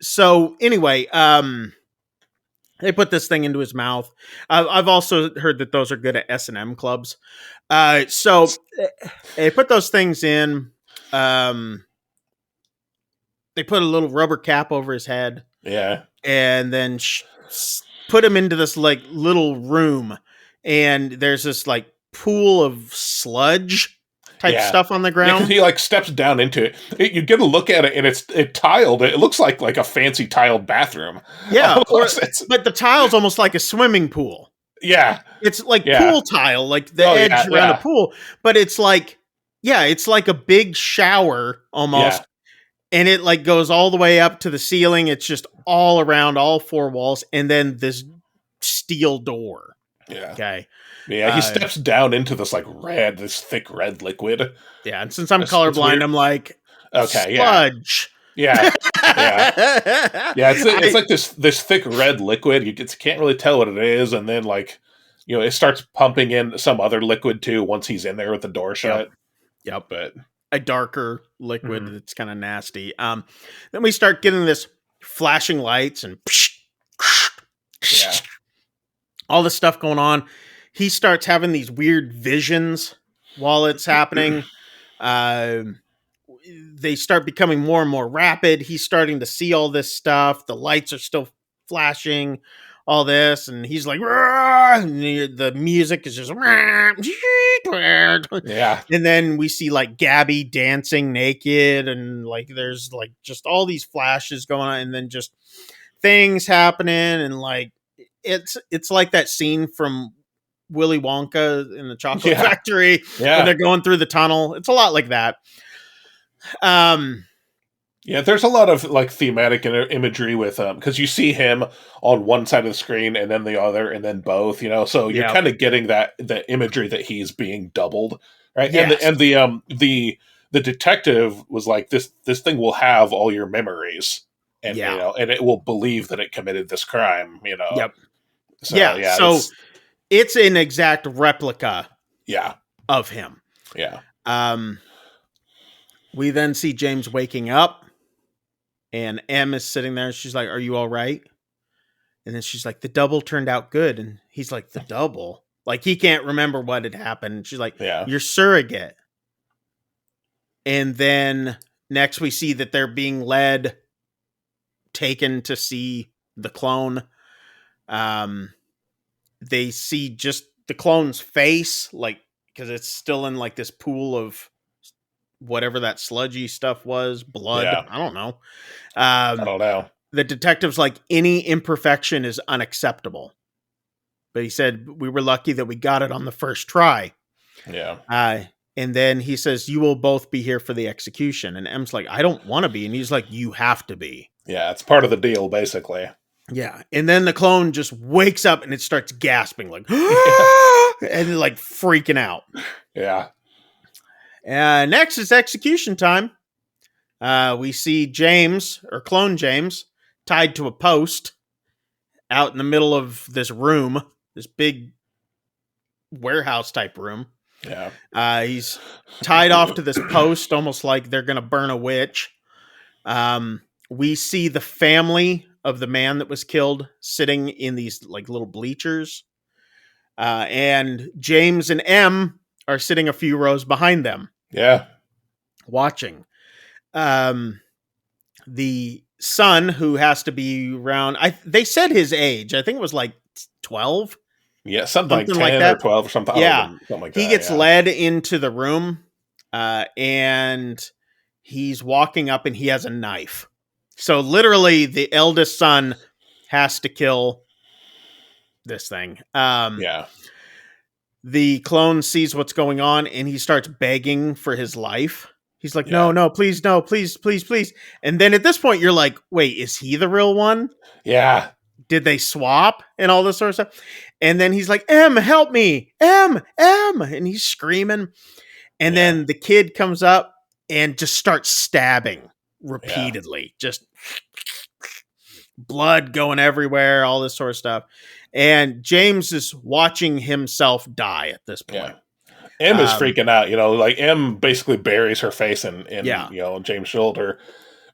So anyway, they put this thing into his mouth. I've also heard that those are good at S&M clubs. So they put those things in. They put a little rubber cap over his head. Yeah. And then put him into this little room, and there's this pool of sludge type stuff on the ground. Because he like steps down into it. You get a look at it, and it's tiled. It looks like a fancy tiled bathroom. Yeah, but the tile's almost like a swimming pool. Yeah, it's like pool tile, like the edge around a pool. But it's like, it's like a big shower almost, and it like goes all the way up to the ceiling. It's just all around all four walls, and then this steel door. Yeah. Okay. Yeah, he steps down into this this thick red liquid. Yeah, and since I'm colorblind, I'm like, okay, sludge. Yeah. It's like this thick red liquid. You can't really tell what it is, and then it starts pumping in some other liquid too once he's in there with the door shut. Yep. But a darker liquid that's kind of nasty. Then we start getting this flashing lights and all this stuff going on. He starts having these weird visions while it's happening. They start becoming more and more rapid. He's starting to see all this stuff. The lights are still flashing, all this, and he's like, and the music is just, and then we see like Gabby dancing naked, and like there's like just all these flashes going on, and then just things happening, and like it's like that scene from Willy Wonka in the Chocolate Factory when they're going through the tunnel. It's a lot like that. There's a lot of like thematic imagery with because you see him on one side of the screen and then the other and then both, so you're kind of getting the imagery that he's being doubled, right? Yes. And the detective was like, this thing will have all your memories, and and it will believe that it committed this crime, Yep. So it's an exact replica of him. Yeah. We then see James waking up, and M is sitting there. She's like, "Are you all right?" And then she's like, "The double turned out good." And he's like, "The double?" Like, he can't remember what had happened. And she's like, "Your surrogate." And then next we see that they're being taken to see the clone. They see just the clone's face, like, because it's still in like this pool of whatever that sludgy stuff was, blood. I don't know. I don't know. The detective's like, any imperfection is unacceptable. But he said, we were lucky that we got it on the first try. Yeah. And then he says, you will both be here for the execution. And M's like, I don't want to be. And he's like, you have to be. Yeah, it's part of the deal, basically. Yeah. And then the clone just wakes up and it starts gasping, like, and like freaking out. Yeah. Next is execution time. We see James, or clone James, tied to a post out in the middle of this room, this big warehouse type room. Yeah. He's tied off to this post, almost like they're going to burn a witch. We see the family of the man that was killed sitting in these like little bleachers. And James and M are sitting a few rows behind them. Yeah. Watching. The son, who has to be around, they said his age. I think it was like 12. Yeah, something like 10 like that. Or 12 or something. Yeah. Something like he gets led into the room, and he's walking up and he has a knife. So literally the eldest son has to kill this thing. The clone sees what's going on and he starts begging for his life. He's like, no, please, please. And then at this point, you're like, wait, is he the real one? Yeah. Did they swap and all this sort of stuff? And then he's like, M, help me. M. And he's screaming. And then the kid comes up and just starts stabbing repeatedly. Just blood going everywhere, all this sort of stuff. And James is watching himself die at this point. M is freaking out, like M basically buries her face in James' shoulder.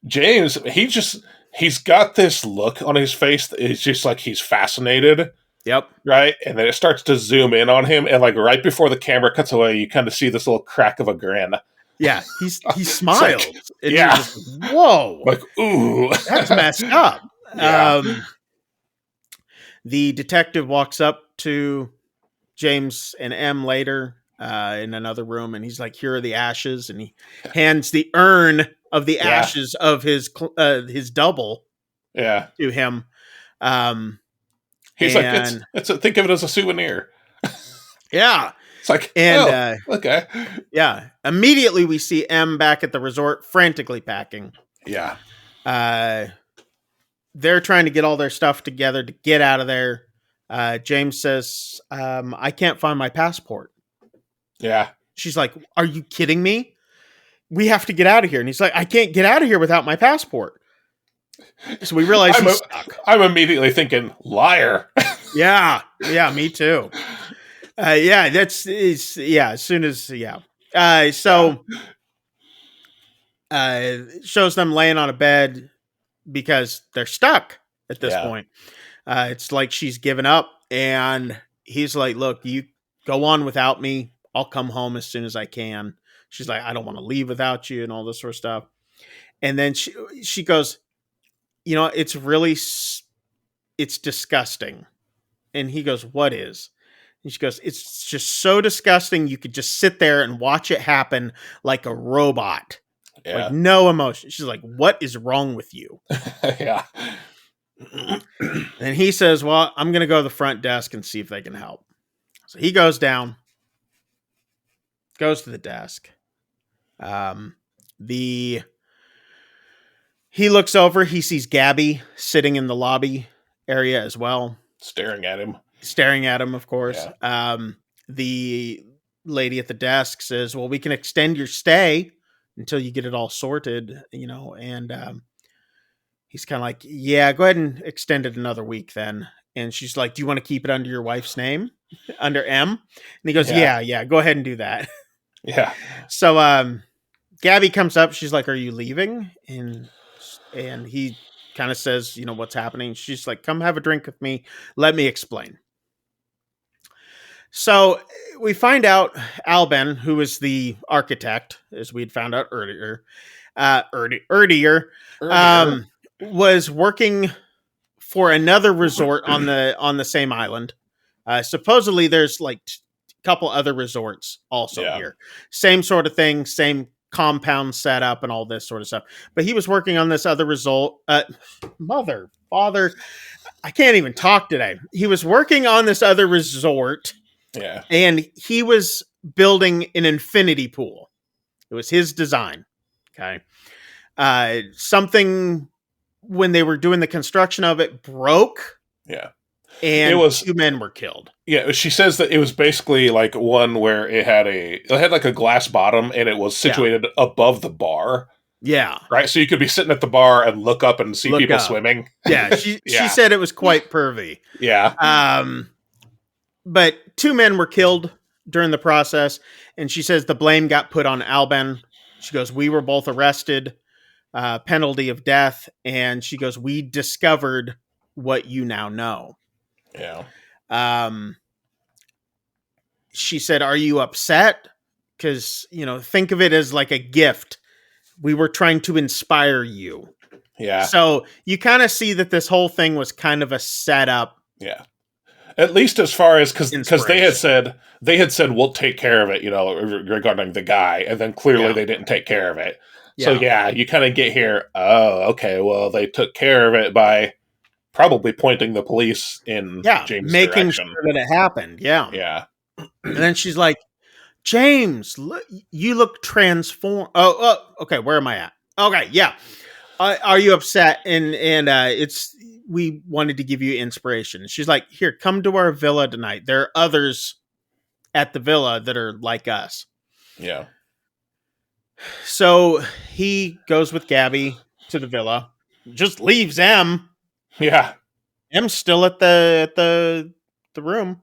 James, he's got this look on his face. It's just like he's fascinated. Yep. Right. And then it starts to zoom in on him. And like right before the camera cuts away, you kind of see this little crack of a grin. Yeah. He smiles. Like, and you're just, whoa. Like, ooh. That's messed up. The detective walks up to James and M later. in another room, and he's like, "Here are the ashes," and he hands the urn of the ashes of his double to him. He's like, think of it as a souvenir. Yeah. It's like, and okay. Yeah. Immediately we see M back at the resort, frantically packing. Yeah. They're trying to get all their stuff together to get out of there. James says, I can't find my passport. Yeah. She's like, are you kidding me? We have to get out of here. And he's like, I can't get out of here without my passport. So we realize he's stuck. I'm immediately thinking, liar. Yeah. Yeah, me too. As soon as, shows them laying on a bed because they're stuck at this point. It's like she's given up, and he's like, look, you go on without me. I'll come home as soon as I can. She's like, I don't want to leave without you and all this sort of stuff. And then she goes, it's disgusting. And he goes, what is? And she goes, it's just so disgusting. You could just sit there and watch it happen like a robot. Yeah. Like no emotion. She's like, what is wrong with you? Yeah. And he says, well, I'm going to go to the front desk and see if they can help. So he goes down, goes to the desk. He looks over, he sees Gabby sitting in the lobby area as well. Staring at him, of course. Yeah. The lady at the desk says, well, we can extend your stay until you get it all sorted, and he's kind of like, yeah, go ahead and extend it another week then. And she's like, do you want to keep it under your wife's name, under M? And he goes, yeah, go ahead and do that. Yeah. So Gabby comes up. She's like, are you leaving? And he kind of says, what's happening. She's like, come have a drink with me. Let me explain. So we find out Alben, who is the architect, as we'd found out earlier, was working for another resort on the same island. Supposedly there's like a couple other resorts also here. Same sort of thing, same compound setup and all this sort of stuff. But he was working on this other resort. Father, I can't even talk today. He was working on this other resort. Yeah. And he was building an infinity pool. It was his design. Okay. Something when they were doing the construction of it broke. Yeah. And 2 men were killed. Yeah, she says that it was basically like one where it had like a glass bottom and it was situated above the bar. Yeah. Right? So you could be sitting at the bar and look up and see people swimming. Yeah. She said it was quite pervy. Yeah. But 2 men were killed during the process. And she says the blame got put on Alben. She goes, we were both arrested, penalty of death. And she goes, we discovered what you now know. Yeah. She said, are you upset? Because, think of it as like a gift. We were trying to inspire you. Yeah. So you kind of see that this whole thing was kind of a setup. Yeah. At least as far as, because they had said, we'll take care of it, regarding the guy. And then clearly they didn't take care of it. Yeah. So you kind of get here. Oh, okay. Well, they took care of it by probably pointing the police in James' making direction. Sure that it happened. Yeah. Yeah. And then she's like, James, you look transformed. Oh, okay. Where am I at? Okay. Yeah. Are you upset? And we wanted to give you inspiration. She's like, here, come to our villa tonight. There are others at the villa that are like us. Yeah. So he goes with Gabby to the villa, just leaves M. Yeah. M's still at the room.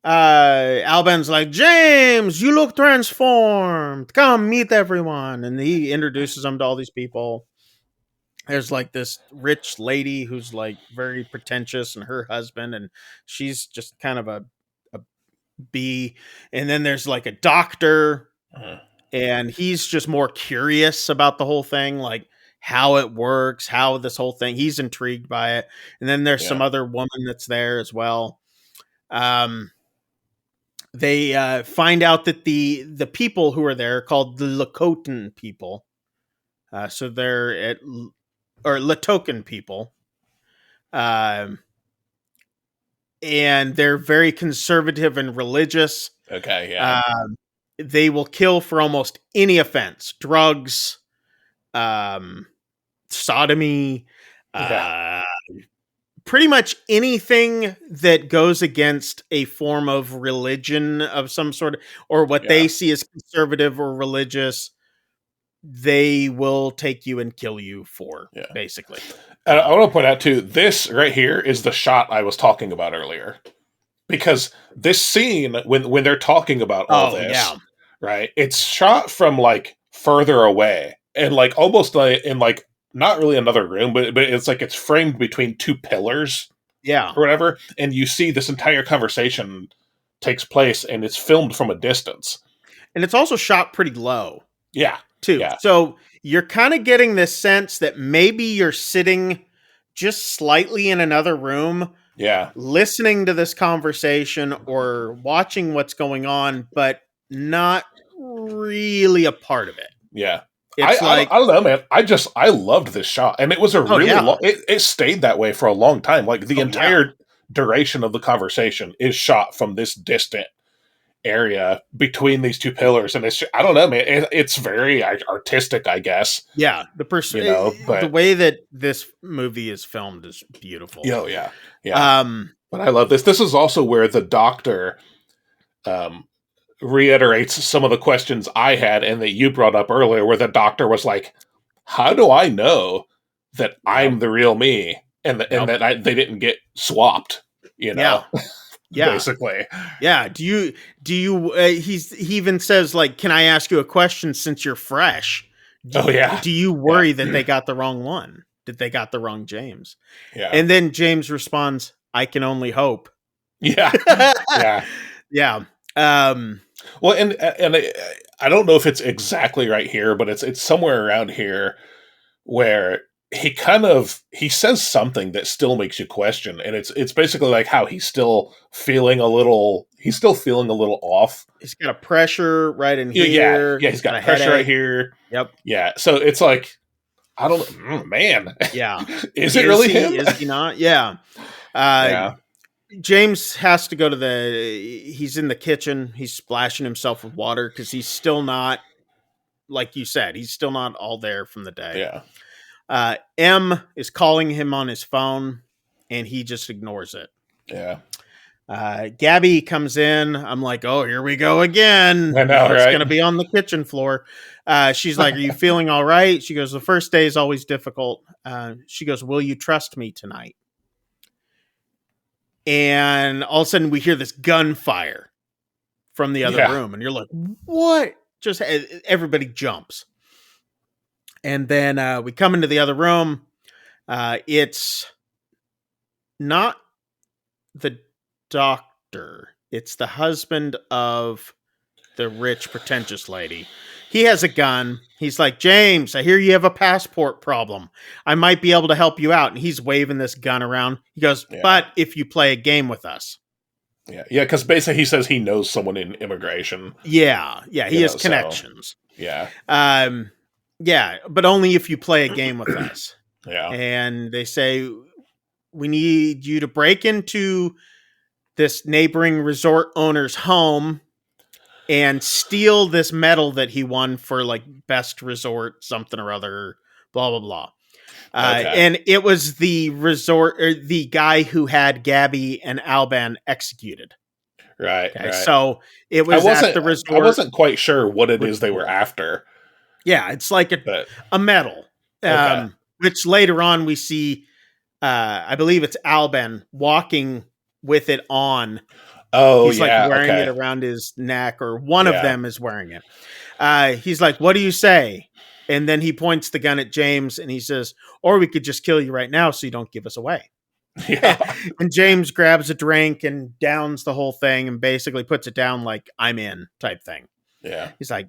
Alben's like, James, you look transformed. Come meet everyone. And he introduces them to all these people. There's like this rich lady who's like very pretentious, and her husband, and she's just kind of a B. And then there's like a doctor, and he's just more curious about the whole thing, like how it works, how this whole thing, he's intrigued by it. And then there's some other woman that's there as well. they find out that the people who are there are called the Lakotan people. So they're at or Latokan people. And they're very conservative and religious. Okay, yeah. They will kill for almost any offense: drugs, sodomy, pretty much anything that goes against a form of religion of some sort, or what they see as conservative or religious. They will take you and kill you for, basically. I want to point out, too, this right here is the shot I was talking about earlier. Because this scene, when they're talking about all this, right, it's shot from, like, further away. And, like, almost like in, like, not really another room, but it's like it's framed between two pillars. Yeah. Or whatever. And you see this entire conversation takes place, and it's filmed from a distance. And it's also shot pretty low. Yeah. Too. Yeah. So you're kind of getting this sense that maybe you're sitting just slightly in another room, listening to this conversation or watching what's going on, but not really a part of it. Yeah. I don't know, man. I loved this shot, and it was a really long. It stayed that way for a long time. Like the entire duration of the conversation is shot from this distant area between these two pillars, and it's, I don't know, man, it's very artistic, I guess. Yeah, but the way that this movie is filmed is beautiful. Oh yeah. But I love this. This is also where the doctor reiterates some of the questions I had and that you brought up earlier, where the doctor was like, how do I know that I'm the real me and that they didn't get swapped, you know? Basically. Yeah. Do you he even says, like, can I ask you a question since you're fresh? Do you worry that they got the wrong one? That they got the wrong James? Yeah. And then James responds, I can only hope. Yeah. Yeah. Well, and I don't know if it's exactly right here, but it's somewhere around here where he says something that still makes you question, and it's basically like how he's still feeling a little off. He's got a pressure right in here. Yeah, he's got a pressure right here. Yep. Yeah. So it's like, I don't, man. Yeah. Is it really him? Is he not? Yeah. James has to go to he's in the kitchen. He's splashing himself with water because he's still not, like you said, he's still not all there from the day. Yeah. M is calling him on his phone, and he just ignores it. Yeah. Gabby comes in. I'm like, oh, here we go again. I know, it's right? going to be on the kitchen floor. She's like, are you feeling all right? She goes, the first day is always difficult. She goes, will you trust me tonight? And all of a sudden we hear this gunfire from the other room, and you're like, what? Just everybody jumps. And then we come into the other room. It's not the doctor. It's the husband of the rich, pretentious lady. He has a gun. He's like, James, I hear you have a passport problem. I might be able to help you out. And he's waving this gun around. He goes, but if you play a game with us. Yeah, because basically he says he knows someone in immigration. Yeah, he has connections. So, yeah, but only if you play a game with us. Yeah. And they say, we need you to break into this neighboring resort owner's home and steal this medal that he won for, like, best resort, something or other, blah, blah, blah. And it was the resort, or the guy who had Gabby and Alban executed. Right. Okay, so it was at the resort. I wasn't quite sure what it is they were after. Yeah, it's like a medal, which later on we see, I believe it's Alban walking with it on. Oh, he's like wearing it around his neck, or one of them is wearing it. He's like, what do you say? And then he points the gun at James and he says, or we could just kill you right now so you don't give us away. Yeah. And James grabs a drink and downs the whole thing and basically puts it down like, I'm in type thing. Yeah. He's like,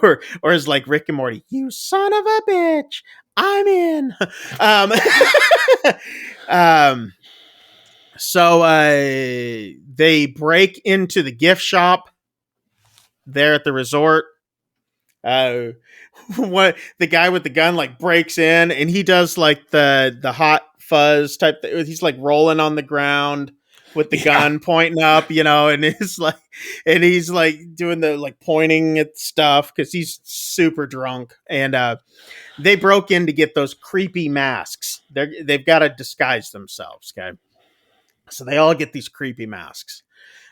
or is like Rick and Morty, you son of a bitch, I'm in. So they break into the gift shop there at the resort. What the guy with the gun like breaks in and he does like the hot fuzz type thing. He's like rolling on the ground with the gun pointing up, and he's like doing the like pointing at stuff because he's super drunk. And they broke in to get those creepy masks. They've got to disguise themselves. Okay, so they all get these creepy masks.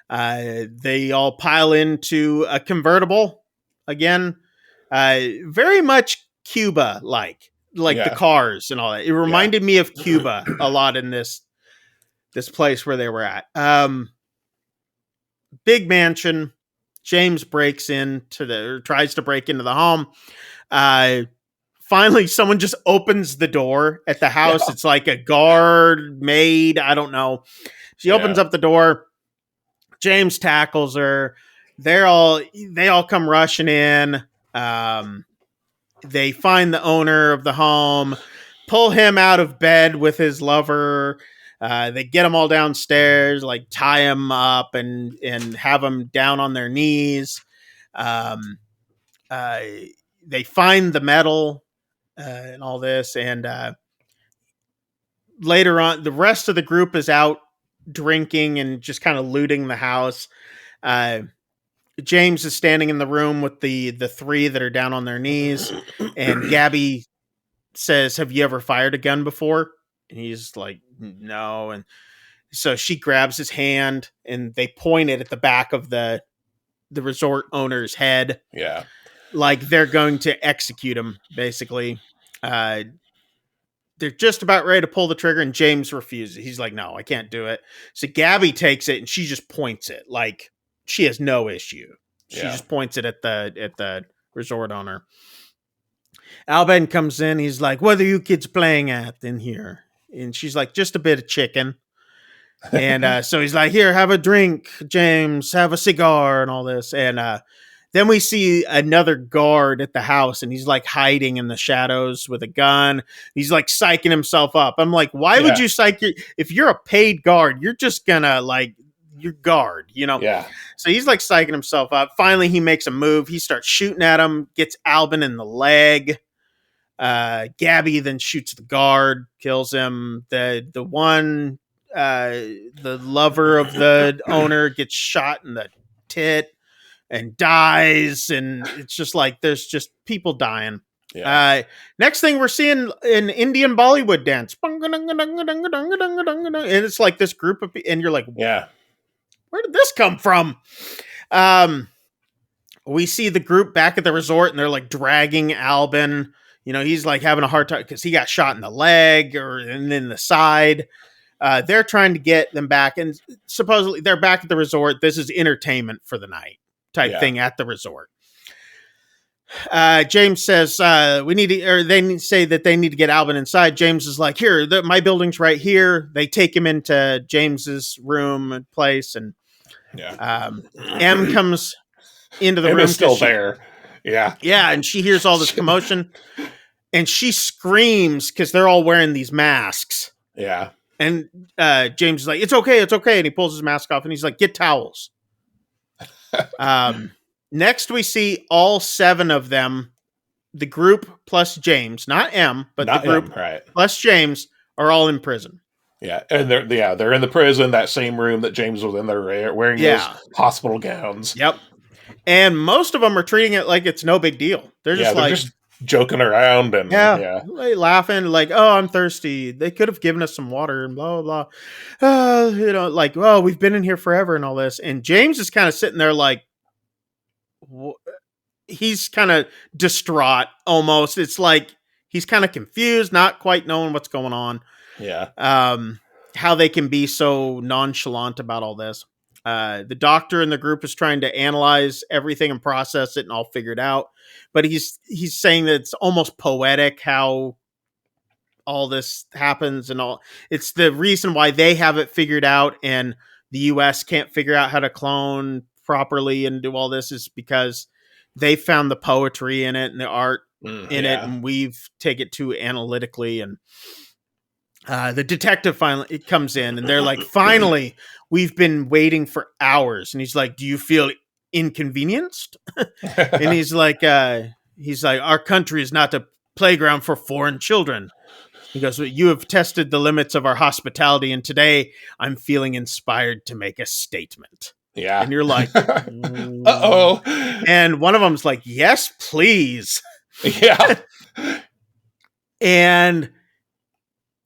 They all pile into a convertible again. Very much Cuba like the cars and all that. It reminded me of Cuba a lot in this place where they were at. Big mansion. James tries to break into the home. Finally, someone just opens the door at the house. Yeah. It's like a guard, maid, I don't know. She opens up the door. James tackles her. They all come rushing in. They find the owner of the home, pull him out of bed with his lover. They get them all downstairs, like tie him up and have them down on their knees. They find the medal and all this. And later on, the rest of the group is out drinking and just kind of looting the house. James is standing in the room with the three that are down on their knees, and Gabby says, "Have you ever fired a gun before?" And he's like, "No." And so she grabs his hand and they point it at the back of the resort owner's head. Yeah. Like they're going to execute him, basically. They're just about ready to pull the trigger, and James refuses. He's like, "No, I can't do it." So Gabby takes it and she just points it like she has no issue. She just points it at the resort owner. Alban comes in. He's like, "What are you kids playing at in here?" And she's like, "Just a bit of chicken." And so he's like, "Here, have a drink, James, have a cigar," and all this. And then we see another guard at the house, and he's like hiding in the shadows with a gun. He's like psyching himself up. I'm like, why would you psych if you're a paid guard, you're just gonna like your guard, Yeah. So he's like psyching himself up. Finally, he makes a move. He starts shooting at him, gets Alban in the leg. Gabby then shoots the guard, kills him. The lover of the owner gets shot in the tit and dies, and it's just like there's just people dying. Next thing we're seeing an Indian Bollywood dance, and it's like this group of people, and you're like, where did this come from? We see the group back at the resort, and they're like dragging Alban. He's like having a hard time because he got shot in the leg and in the side. They're trying to get them back, and supposedly they're back at the resort. This is entertainment for the night type thing at the resort. James says they say that they need to get Alban inside. James is like, "Here, my building's right here." They take him into James's room and place, and M comes into the room. Is still there. Yeah, and she hears all this commotion, and she screams because they're all wearing these masks. Yeah. And James is like, it's okay. And he pulls his mask off and he's like, "Get towels." Next, we see all 7 of them, the group plus James, not M, but not the group plus James are all in prison. Yeah, and they're in the prison, that same room that James was in. They're wearing those hospital gowns. Yep. And most of them are treating it like it's no big deal. They're just joking around and laughing like, "Oh, I'm thirsty. They could have given us some water and blah blah blah." Like, "Oh, we've been in here forever and all this." And James is kind of sitting there like, he's kind of distraught almost. It's like he's kind of confused, not quite knowing what's going on. How they can be so nonchalant about all this. The doctor in the group is trying to analyze everything and process it and all figure it out. But he's saying that it's almost poetic how all this happens and all. It's the reason why they have it figured out and the US can't figure out how to clone properly and do all this is because they found the poetry in it and the art in it, and we've taken it too analytically. And The detective finally comes in, and they're like, finally, we've been waiting for hours. And he's like, do you feel inconvenienced? And he's like, our country is not a playground for foreign children. He goes, you have tested the limits of our hospitality, and today I'm feeling inspired to make a statement. Yeah. And you're like, uh-oh. And one of them's like, yes, please. Yeah. And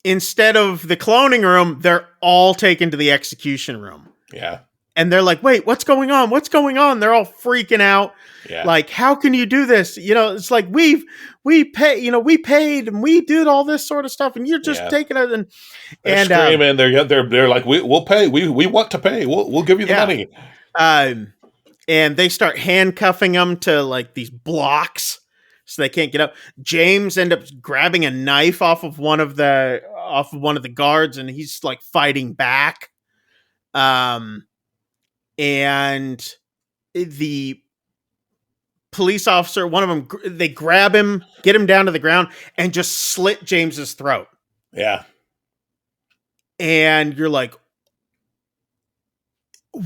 instead of the cloning room, they're all taken to the execution room. Yeah. And they're like, wait, what's going on? What's going on? They're all freaking out. Yeah. Like, how can you do this? It's like we paid and we did all this sort of stuff, and you're just taking it and they're screaming. They're like, we'll pay. We want to pay. We'll give you the money. And they start handcuffing them to like these blocks so they can't get up. James ends up grabbing a knife off of one of the guards, and he's like fighting back. And the police officer, one of them, they grab him, get him down to the ground, and just slit James's throat. Yeah. And you're like, huh?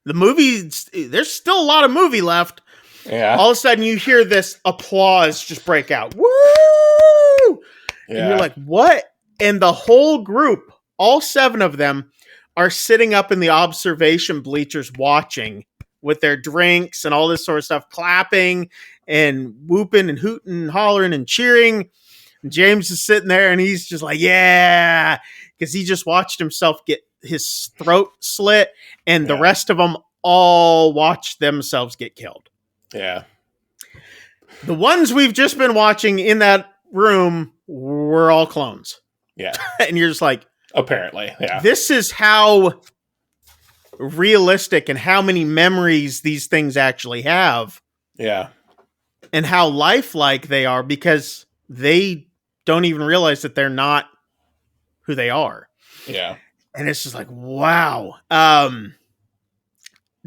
The movie, there's still a lot of movie left. Yeah. All of a sudden you hear this applause just break out. Woo! Yeah. And you're like, what? And the whole group, all 7 of them, are sitting up in the observation bleachers watching with their drinks and all this sort of stuff, clapping and whooping and hooting and hollering and cheering. And James is sitting there and he's just like, yeah, because he just watched himself get his throat slit, and the rest of them all watched themselves get killed. Yeah. The ones we've just been watching in that room were all clones. Yeah. And you're just like, apparently, yeah. This is how realistic and how many memories these things actually have. Yeah. And how lifelike they are, because they don't even realize that they're not who they are. Yeah. And it's just like, wow.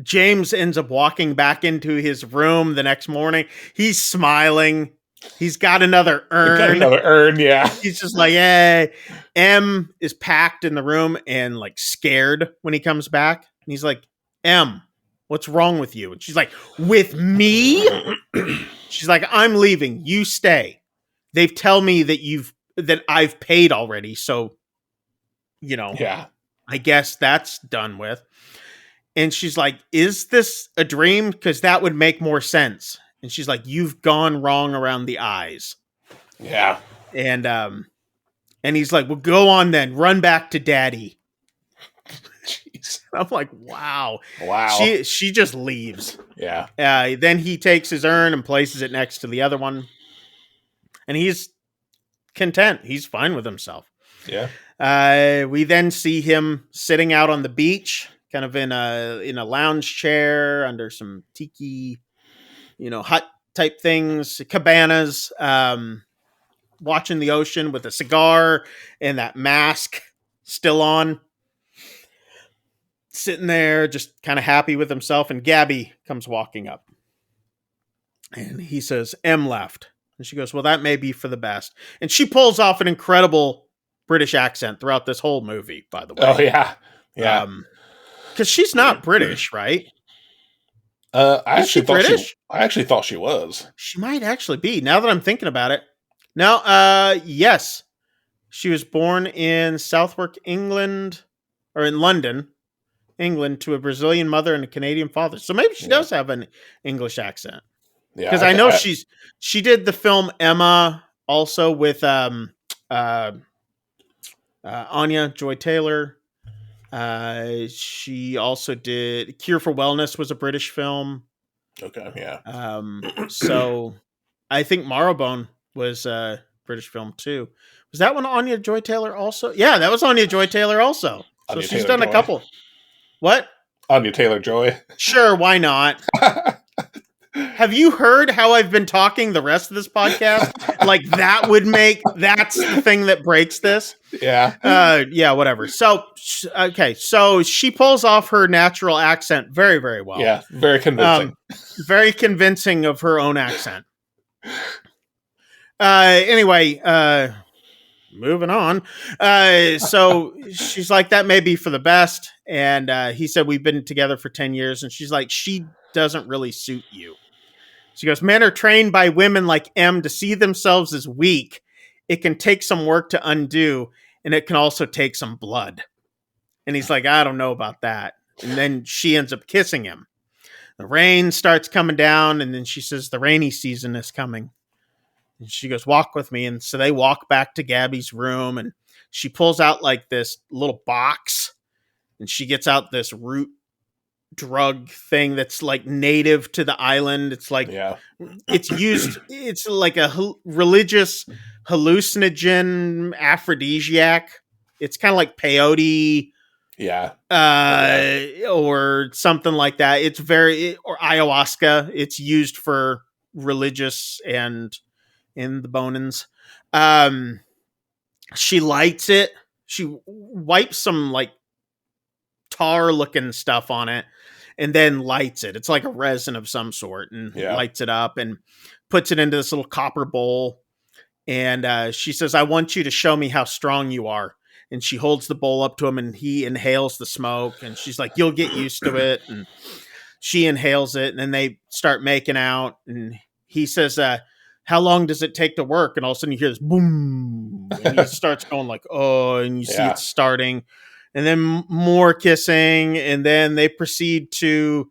James ends up walking back into his room the next morning. He's smiling. He's got another urn. Yeah. He's just like, hey. M is packed in the room and like scared when he comes back. And he's like, M, what's wrong with you? And she's like, with me? She's like, I'm leaving. You stay. They've told me that I've paid already. So, yeah. I guess that's done with. And she's like, is this a dream? Because that would make more sense. And she's like, you've gone wrong around the eyes. Yeah. And he's like, well, go on then. Run back to daddy. Jeez. I'm like, wow. She just leaves. Yeah. Then he takes his urn and places it next to the other one. And he's content. He's fine with himself. Yeah. We then see him sitting out on the beach, kind of in a lounge chair under some tiki, hut type things, cabanas, watching the ocean with a cigar and that mask still on, sitting there just kind of happy with himself. And Gabby comes walking up and he says, M left. And she goes, well, that may be for the best. And she pulls off an incredible British accent throughout this whole movie, by the way. Oh, yeah. Yeah. Because she's not British, right? I actually thought she was. She might actually be, now that I'm thinking about it. No, yes. She was born in Southwark, England, or in London, England, to a Brazilian mother and a Canadian father. So maybe she does have an English accent. Yeah, because I know she did the film Emma also with Anya Joy Taylor. She also did Cure for Wellness, was a British film. Okay, yeah. So I think Marrowbone was a British film too. Was that one Anya Joy Taylor also? Yeah, that was Anya Joy Taylor also. So Anya she's Taylor done Joy. A couple. What? Anya Taylor-Joy. Sure, why not? Have you heard how I've been talking the rest of this podcast? Like that's the thing that breaks this. Yeah. Yeah, whatever. So, okay. So she pulls off her natural accent very, very well. Yeah. Very convincing. Very convincing of her own accent. Anyway, moving on. So she's like, that may be for the best. And he said, we've been together for 10 years. And she's like, she doesn't really suit you. She goes, men are trained by women like M to see themselves as weak. It can take some work to undo, and it can also take some blood. And he's like, I don't know about that. And then she ends up kissing him. The rain starts coming down, and then she says, the rainy season is coming. And she goes, walk with me. And so they walk back to Gabby's room, and she pulls out like this little box, and she gets out this root drug thing that's like native to the island. It's like, it's used, it's like a religious hallucinogen aphrodisiac. It's kind of like peyote. Or something like that. It's or ayahuasca. It's used for religious and in the bonins. She lights it. She wipes some like tar looking stuff on it and then lights it. It's like a resin of some sort, and lights it up and puts it into this little copper bowl. And she says, I want you to show me how strong you are. And she holds the bowl up to him, and he inhales the smoke. And she's like, you'll get used to it. And she inhales it, and then they start making out. And he says, how long does it take to work? And all of a sudden you hear this boom. And he starts going like, oh, and you see it starting. And then more kissing. And then they proceed to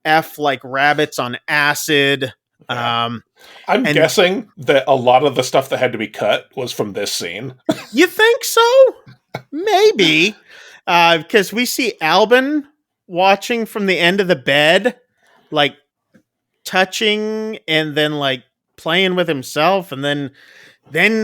F like rabbits on acid. I'm guessing that a lot of the stuff that had to be cut was from this scene. You think so? Maybe. Because we see Albin watching from the end of the bed, like touching and then like playing with himself. And then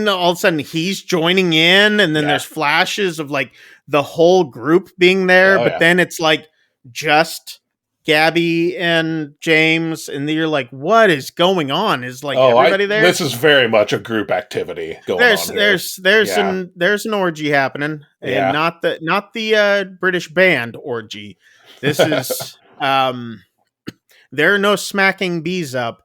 all of a sudden he's joining in. And then there's flashes of like the whole group being there. But then it's like just Gabby and James, and you're like, what is going on? Is like everybody there? This is very much a group activity going on here. There's an orgy happening, and not the British band orgy. This is there are no smacking bees up.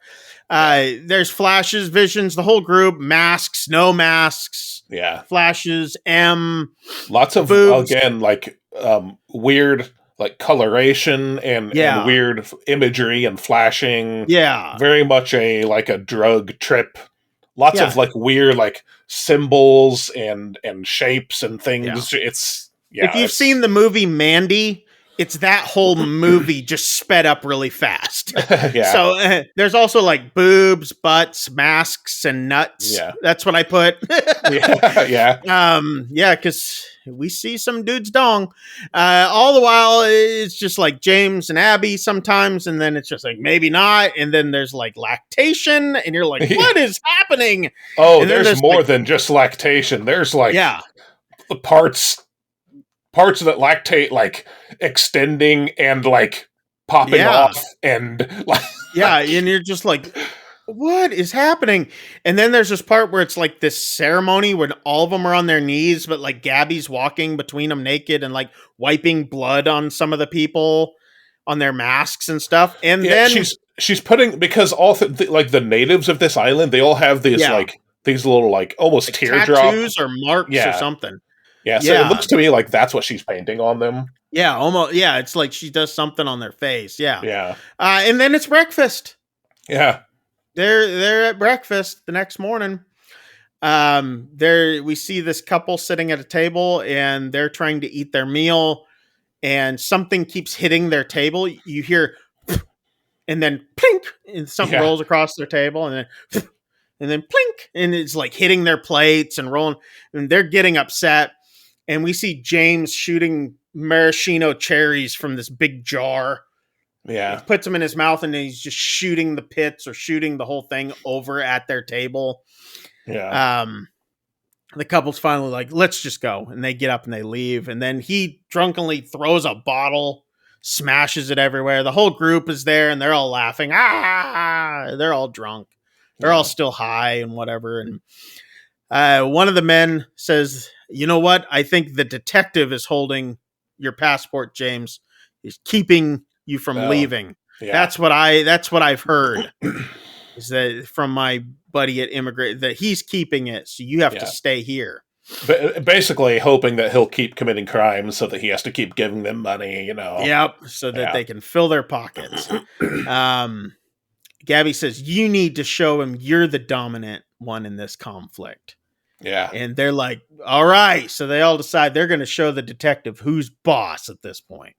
There's flashes, visions, the whole group, masks, no masks, flashes, lots of boobs. Again, like weird like coloration and weird imagery and flashing. Very much a drug trip. Lots of like weird like symbols and shapes and things. It's if you've seen the movie Mandy, it's that whole movie just sped up really fast. So there's also like boobs, butts, masks, and nuts. That's what I put. Because we see some dude's dong. All the while, it's just like James and Abby sometimes, and then it's just like maybe not, and then there's like lactation, and you're like, what is happening? Oh, there's more than just lactation. There's like parts that lactate like extending and like popping off and like and you're just like, what is happening? And then there's this part where it's like this ceremony when all of them are on their knees, but like Gabby's walking between them naked and like wiping blood on some of the people on their masks and stuff. And then she's putting, because all like the natives of this island, they all have these like these little like almost like teardrop tattoos or marks or something. So it looks to me like that's what she's painting on them. Almost. It's like she does something on their face. And then it's breakfast. They're at breakfast the next morning. We see this couple sitting at a table, and they're trying to eat their meal, and something keeps hitting their table. You hear, and then plink, and something rolls across their table, and then plink, and it's like hitting their plates and rolling, and they're getting upset. And we see James shooting maraschino cherries from this big jar. He puts them in his mouth, and then he's just shooting the pits or shooting the whole thing over at their table. The couple's finally like, let's just go. And they get up and they leave. And then he drunkenly throws a bottle, smashes it everywhere. The whole group is there, and they're all laughing. They're all drunk. They're all still high and whatever. And one of the men says, you know what? I think the detective is holding your passport, James. He's keeping you from leaving. That's what I've heard. Is that from my buddy at Immigrant, that he's keeping it, so you have to stay here. Basically hoping that he'll keep committing crimes so that he has to keep giving them money, Yep, so that they can fill their pockets. Gabby says, you need to show him you're the dominant one in this conflict. Yeah. And they're like, all right. So they all decide they're going to show the detective who's boss at this point.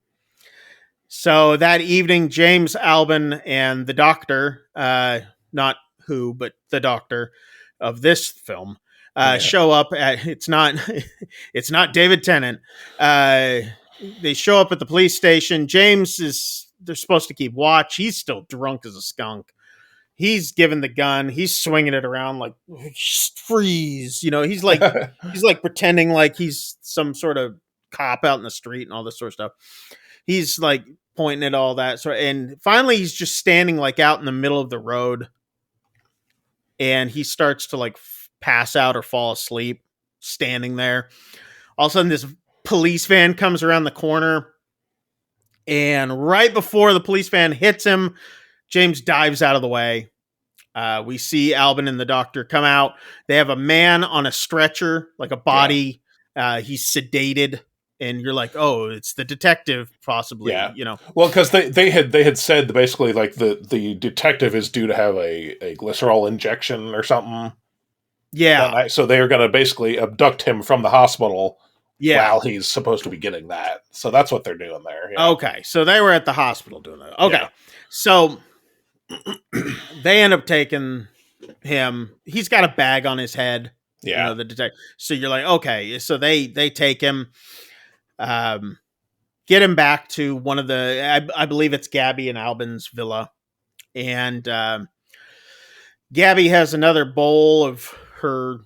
So that evening, James, Albin, and the doctor, not who, but the doctor of this film, show up at, it's not David Tennant. They show up at the police station. They're supposed to keep watch. He's still drunk as a skunk. He's given the gun. He's swinging it around like, freeze. He's like pretending like he's some sort of cop out in the street and all this sort of stuff. He's like pointing at all that. And finally he's just standing like out in the middle of the road. And he starts to like pass out or fall asleep standing there. All of a sudden this police van comes around the corner. And right before the police van hits him, James dives out of the way. We see Albin and the doctor come out. They have a man on a stretcher, like a body. Yeah. He's sedated, and you're like, "Oh, it's the detective, possibly." Yeah. Well, because they had said basically like the detective is due to have a glycerol injection or something. Yeah. So they are going to basically abduct him from the hospital. Yeah. While he's supposed to be getting that. So that's what they're doing there. Yeah. Okay. So they were at the hospital doing that. Okay. Yeah. So they end up taking him. He's got a bag on his head. Yeah. The detective. So you're like, okay. So they take him, get him back to one of the, I believe it's Gabby and Albin's villa. And Gabby has another bowl of her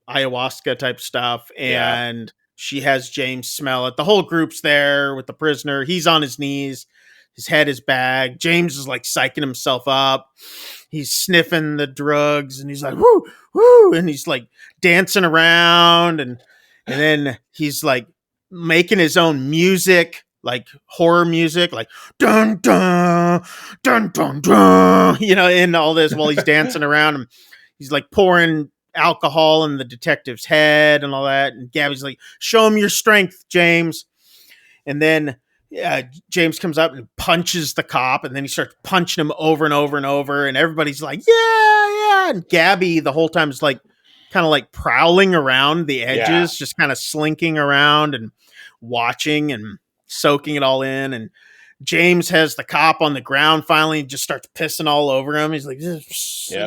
ayahuasca type stuff, and she has James smell it. The whole group's there with the prisoner. He's on his knees. His head is bagged. James is like psyching himself up. He's sniffing the drugs, and he's like, woo, woo, and he's like dancing around, and then he's like making his own music, like horror music, like dun dun dun dun dun, in all this while he's dancing around, and he's like pouring alcohol in the detective's head and all that. And Gabby's like, show him your strength, James. And then James comes up and punches the cop, and then he starts punching him over and over and over. And everybody's like, yeah. And Gabby the whole time is like kind of like prowling around the edges, just kind of slinking around and watching and soaking it all in. And James has the cop on the ground finally and just starts pissing all over him. He's like, and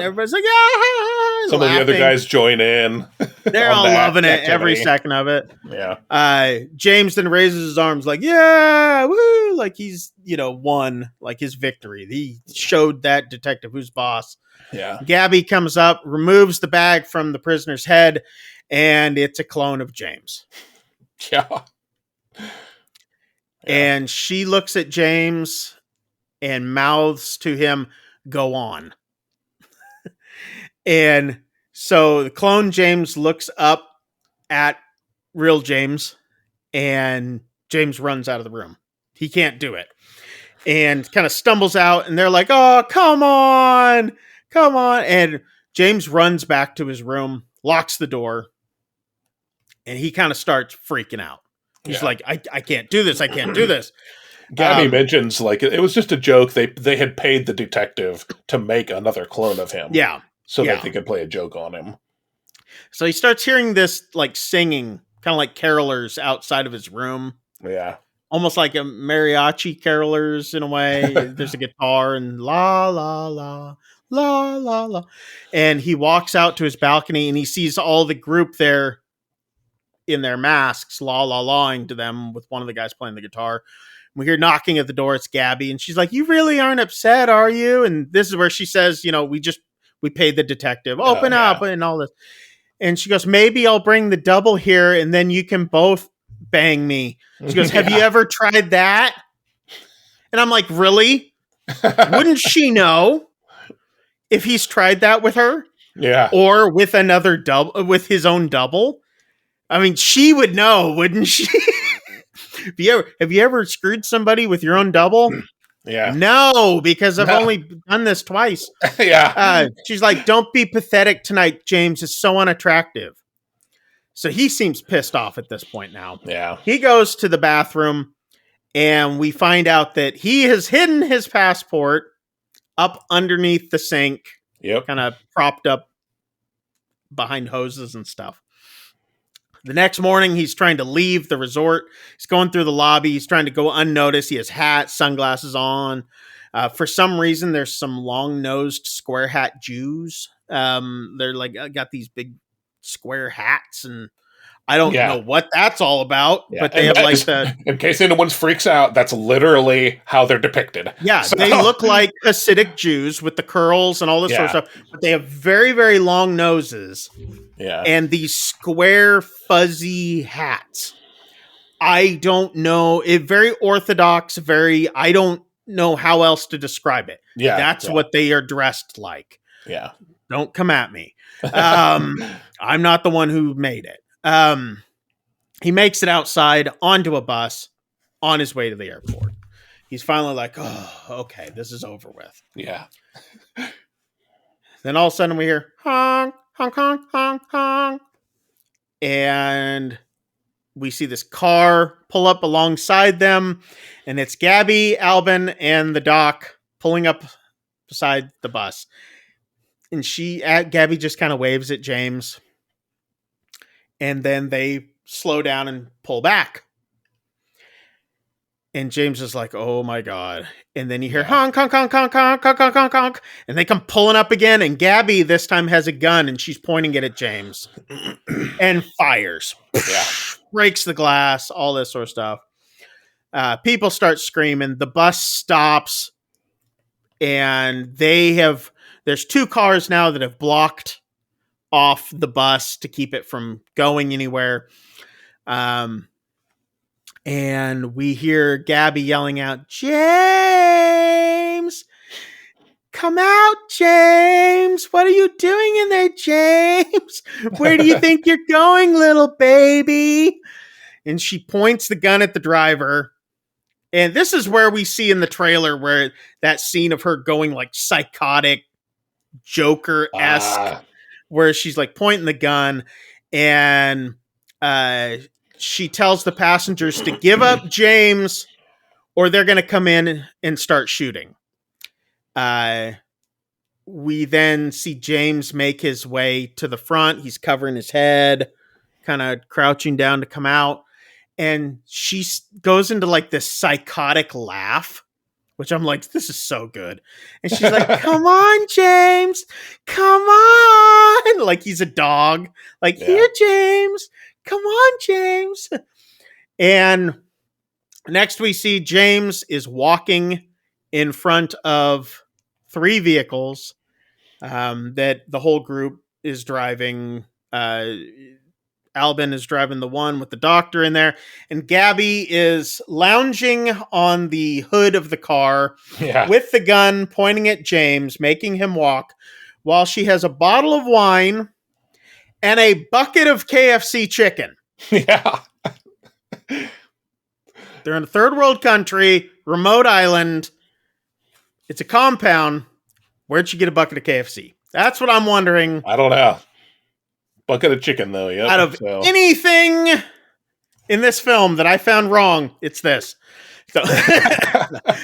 everybody's like, yeah. Some laughing. Of the other guys join in. They're all loving it, every second of it. Yeah. James then raises his arms like, yeah, woo, like he's, won, like his victory. He showed that detective who's boss. Yeah. Gabby comes up, removes the bag from the prisoner's head, and it's a clone of James. Yeah. And she looks at James and mouths to him, go on. And so the clone James looks up at real James, and James runs out of the room. He can't do it. And kind of stumbles out, and they're like, oh, come on. And James runs back to his room, locks the door, and he kind of starts freaking out. He's like, I can't do this. I can't do this. Gabby mentions like it was just a joke. They had paid the detective to make another clone of him. Yeah. So that they could play a joke on him. So he starts hearing this like singing, kind of like carolers outside of his room. Yeah. Almost like a mariachi carolers in a way. There's a guitar and la, la, la, la, la, la. And he walks out to his balcony and he sees all the group there in their masks, la, la, lawing to them with one of the guys playing the guitar. We hear knocking at the door. It's Gabby. And she's like, you really aren't upset, are you? And this is where she says, we paid the detective, open up and all this. And she goes, maybe I'll bring the double here and then you can both bang me. She goes, have you ever tried that? And I'm like, really? Wouldn't she know if he's tried that with her? Yeah. Or with another double, with his own double? I mean, she would know, wouldn't she? Have you ever screwed somebody with your own double? Yeah. No, because I've only done this twice. Yeah. She's like, don't be pathetic tonight, James. It's so unattractive. So he seems pissed off at this point now. Yeah. He goes to the bathroom, and we find out that he has hidden his passport up underneath the sink. Yep. Kind of propped up behind hoses and stuff. The next morning, he's trying to leave the resort. He's going through the lobby. He's trying to go unnoticed. He has hat, sunglasses on. For some reason, there's some long-nosed square hat Jews. They're like got these big square hats, and I don't know what that's all about. Yeah. But they have like in case anyone freaks out, that's literally how they're depicted. Yeah, so they look like Hasidic Jews with the curls and all this sort of stuff. But they have very, very long noses. Yeah. And these square, fuzzy hats. I don't know. Very orthodox, I don't know how else to describe it. Yeah. That's what they are dressed like. Yeah. Don't come at me. I'm not the one who made it. He makes it outside onto a bus on his way to the airport. He's finally like, oh, okay, this is over with. Yeah. Then all of a sudden we hear honk, honk, honk, honk, honk. And we see this car pull up alongside them. And it's Gabby, Albin, and the doc pulling up beside the bus. And Gabby just kind of waves at James. And then they slow down and pull back. And James is like, oh my God. And then you hear honk, honk, honk, honk, honk, honk, honk, honk, honk. And they come pulling up again. And Gabby this time has a gun and she's pointing it at James and fires. Yeah. Breaks the glass, all this sort of stuff. People start screaming. The bus stops. And there's 2 cars now that have blocked off the bus to keep it from going anywhere. And we hear Gabby yelling out, James, come out, James. What are you doing in there, James? Where do you think you're going, little baby? And she points the gun at the driver. And this is where we see in the trailer where that scene of her going like psychotic Joker-esque, where she's like pointing the gun and she tells the passengers to give up James or they're going to come in and start shooting. We then see James make his way to the front. He's covering his head, kind of crouching down to come out. And she goes into like this psychotic laugh, which I'm like, this is so good. And she's like, come on, James, come on. Like he's a dog. Like, here, James, come on, James. And next we see James is walking in front of 3 vehicles that the whole group is driving. Albin is driving the one with the doctor in there, and Gabby is lounging on the hood of the car with the gun pointing at James, making him walk, while she has a bottle of wine and a bucket of KFC chicken. Yeah. They're in a third world country, remote island. It's a compound. Where'd she get a bucket of KFC? That's what I'm wondering. I don't know. Bucket of chicken, though. Yep. Out of anything in this film that I found wrong, it's this. So,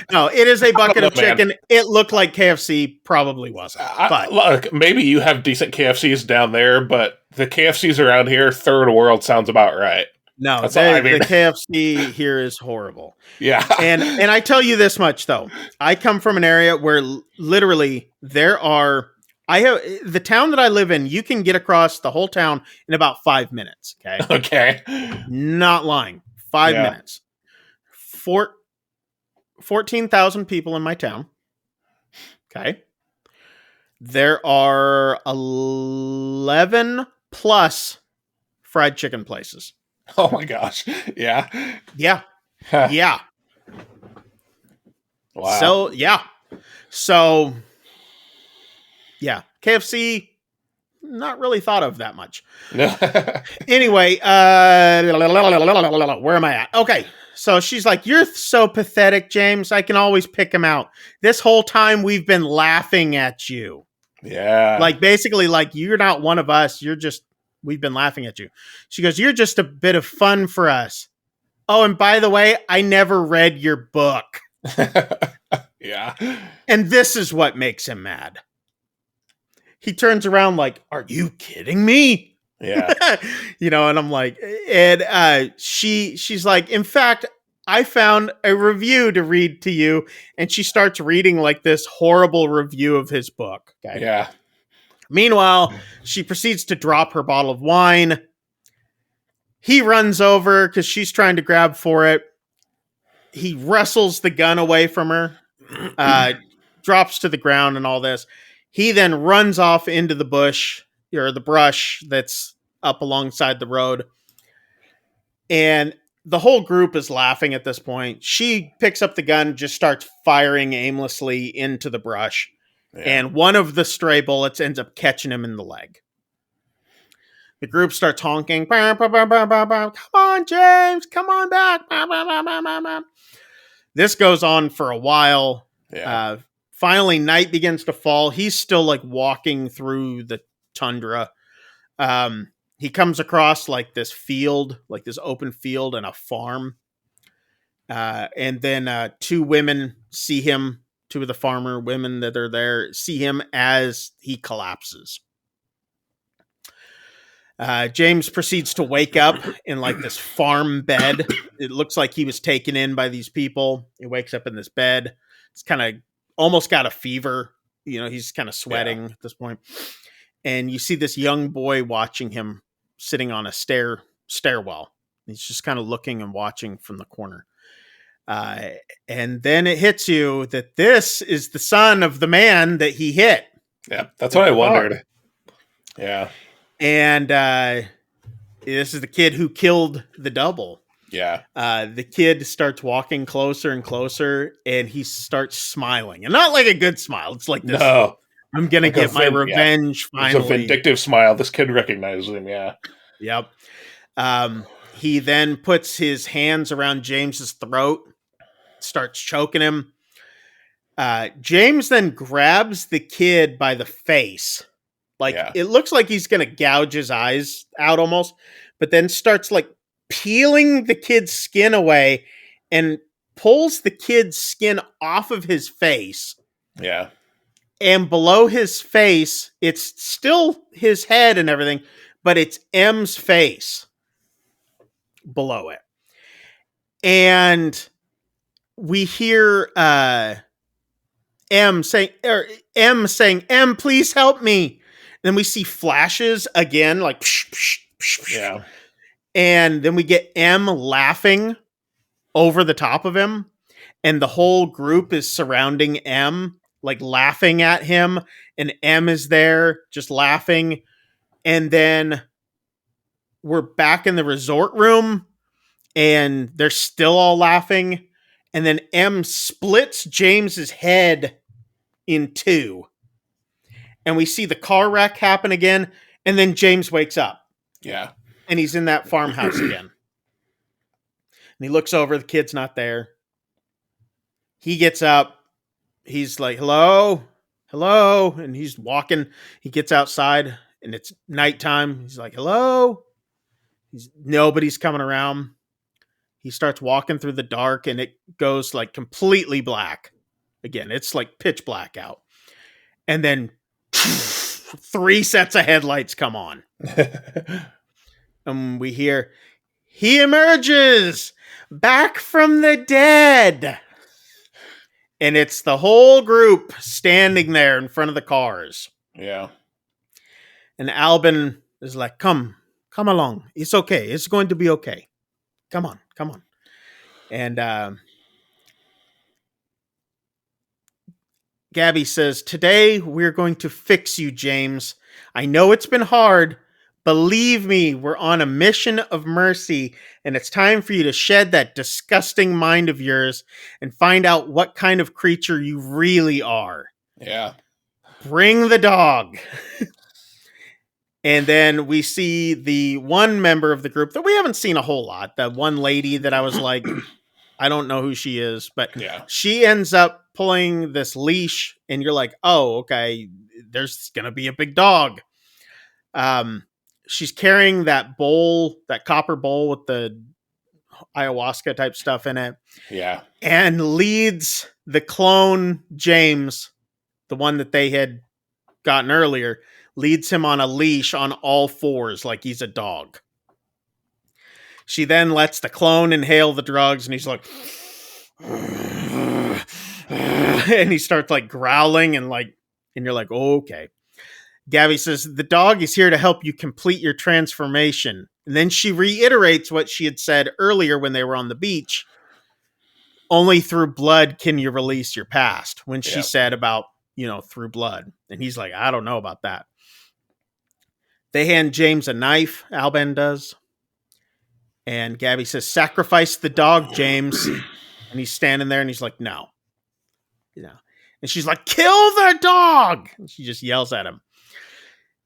no, it is a bucket of chicken. Man. It looked like KFC, probably wasn't. But look, maybe you have decent KFCs down there, but the KFCs around here, third world, sounds about right. No, the KFC here is horrible. Yeah. And I tell you this much, though. I come from an area where literally the town that I live in, you can get across the whole town in about 5 minutes. Okay. Okay. Not lying. 5 minutes. 14,000 people in my town. Okay. There are 11 plus fried chicken places. Oh my gosh. Yeah. Yeah. Huh. Yeah. Wow. So, yeah. KFC, not really thought of that much. Anyway, where am I at? Okay. So she's like, you're so pathetic, James. I can always pick him out. This whole time we've been laughing at you. Yeah. Like, basically, like, you're not one of us. You're just We've been laughing at you. She goes, you're just a bit of fun for us. Oh, and by the way, I never read your book. Yeah. And this is what makes him mad. He turns around like, are you kidding me? Yeah. And I'm like, and she's like, in fact, I found a review to read to you. And she starts reading like this horrible review of his book. Okay? Yeah. Meanwhile, she proceeds to drop her bottle of wine. He runs over because she's trying to grab for it. He wrestles the gun away from her, drops to the ground and all this. He then runs off into the bush or the brush that's up alongside the road. And the whole group is laughing at this point. She picks up the gun, just starts firing aimlessly into the brush. Yeah. And one of the stray bullets ends up catching him in the leg. The group starts honking. Bah, bah, bah, bah, bah, bah. Come on, James. Come on back. Bah, bah, bah, bah, bah, bah. This goes on for a while. Yeah. Finally, night begins to fall. He's still like walking through the tundra. He comes across like this field, like this open field and a farm. And then two women see him, two of the farmer women that are there, see him as he collapses. James proceeds to wake up in like this farm bed. It looks like he was taken in by these people. He wakes up in this bed. It's kind of almost got a fever. He's kind of sweating at this point. And you see this young boy watching him sitting on a stairwell. He's just kind of looking and watching from the corner. And then it hits you that this is the son of the man that he hit. Yeah, that's what I wondered. Yeah. And this is the kid who killed the double. Yeah. The kid starts walking closer and closer, and he starts smiling. And not like a good smile. It's like this. No. I'm going to get my revenge finally. It's a vindictive smile. This kid recognizes him, yeah. Yep. He then puts his hands around James's throat, starts choking him. James then grabs the kid by the face. It looks like he's going to gouge his eyes out almost, but then starts like peeling the kid's skin away and pulls the kid's skin off of his face. Yeah. And below his face, it's still his head and everything, but it's M's face below it. And we hear M saying, M, please help me. Then we see flashes again, like, psh, psh, psh, psh. Yeah. And then we get M laughing over the top of him. And the whole group is surrounding M, like laughing at him. And M is there just laughing. And then we're back in the resort room and they're still all laughing. And then M splits James's head in two. And we see the car wreck happen again. And then James wakes up. Yeah. And he's in that farmhouse again. And he looks over. The kid's not there. He gets up. He's like, hello? Hello? And he's walking. He gets outside and it's nighttime. He's like, hello? Nobody's coming around. He starts walking through the dark and it goes like completely black. Again, it's like pitch black out. And then 3 sets of headlights come on. And we hear, he emerges back from the dead. And it's the whole group standing there in front of the cars. Yeah. And Albin is like, come along. It's okay. It's going to be okay. Come on. And Gabby says, today we're going to fix you, James. I know it's been hard. Believe me, we're on a mission of mercy, and it's time for you to shed that disgusting mind of yours and find out what kind of creature you really are. Yeah. Bring the dog. And then we see the one member of the group that we haven't seen a whole lot. The one lady that I was like, I don't know who she is, but she ends up pulling this leash and you're like, oh, okay, there's going to be a big dog. she's carrying that bowl, that copper bowl with the ayahuasca type stuff in it. Yeah. And leads the clone James, the one that they had gotten earlier, leads him on a leash on all fours like he's a dog. She then lets the clone inhale the drugs, and he's like, and he starts like growling and you're like, oh, okay. Gabby says, the dog is here to help you complete your transformation. And then she reiterates what she had said earlier when they were on the beach. Only through blood can you release your past, when she said about, through blood. And he's like, I don't know about that. They hand James a knife, Alban does. And Gabby says, sacrifice the dog, James. And he's standing there and he's like, no. And she's like, kill the dog. And she just yells at him.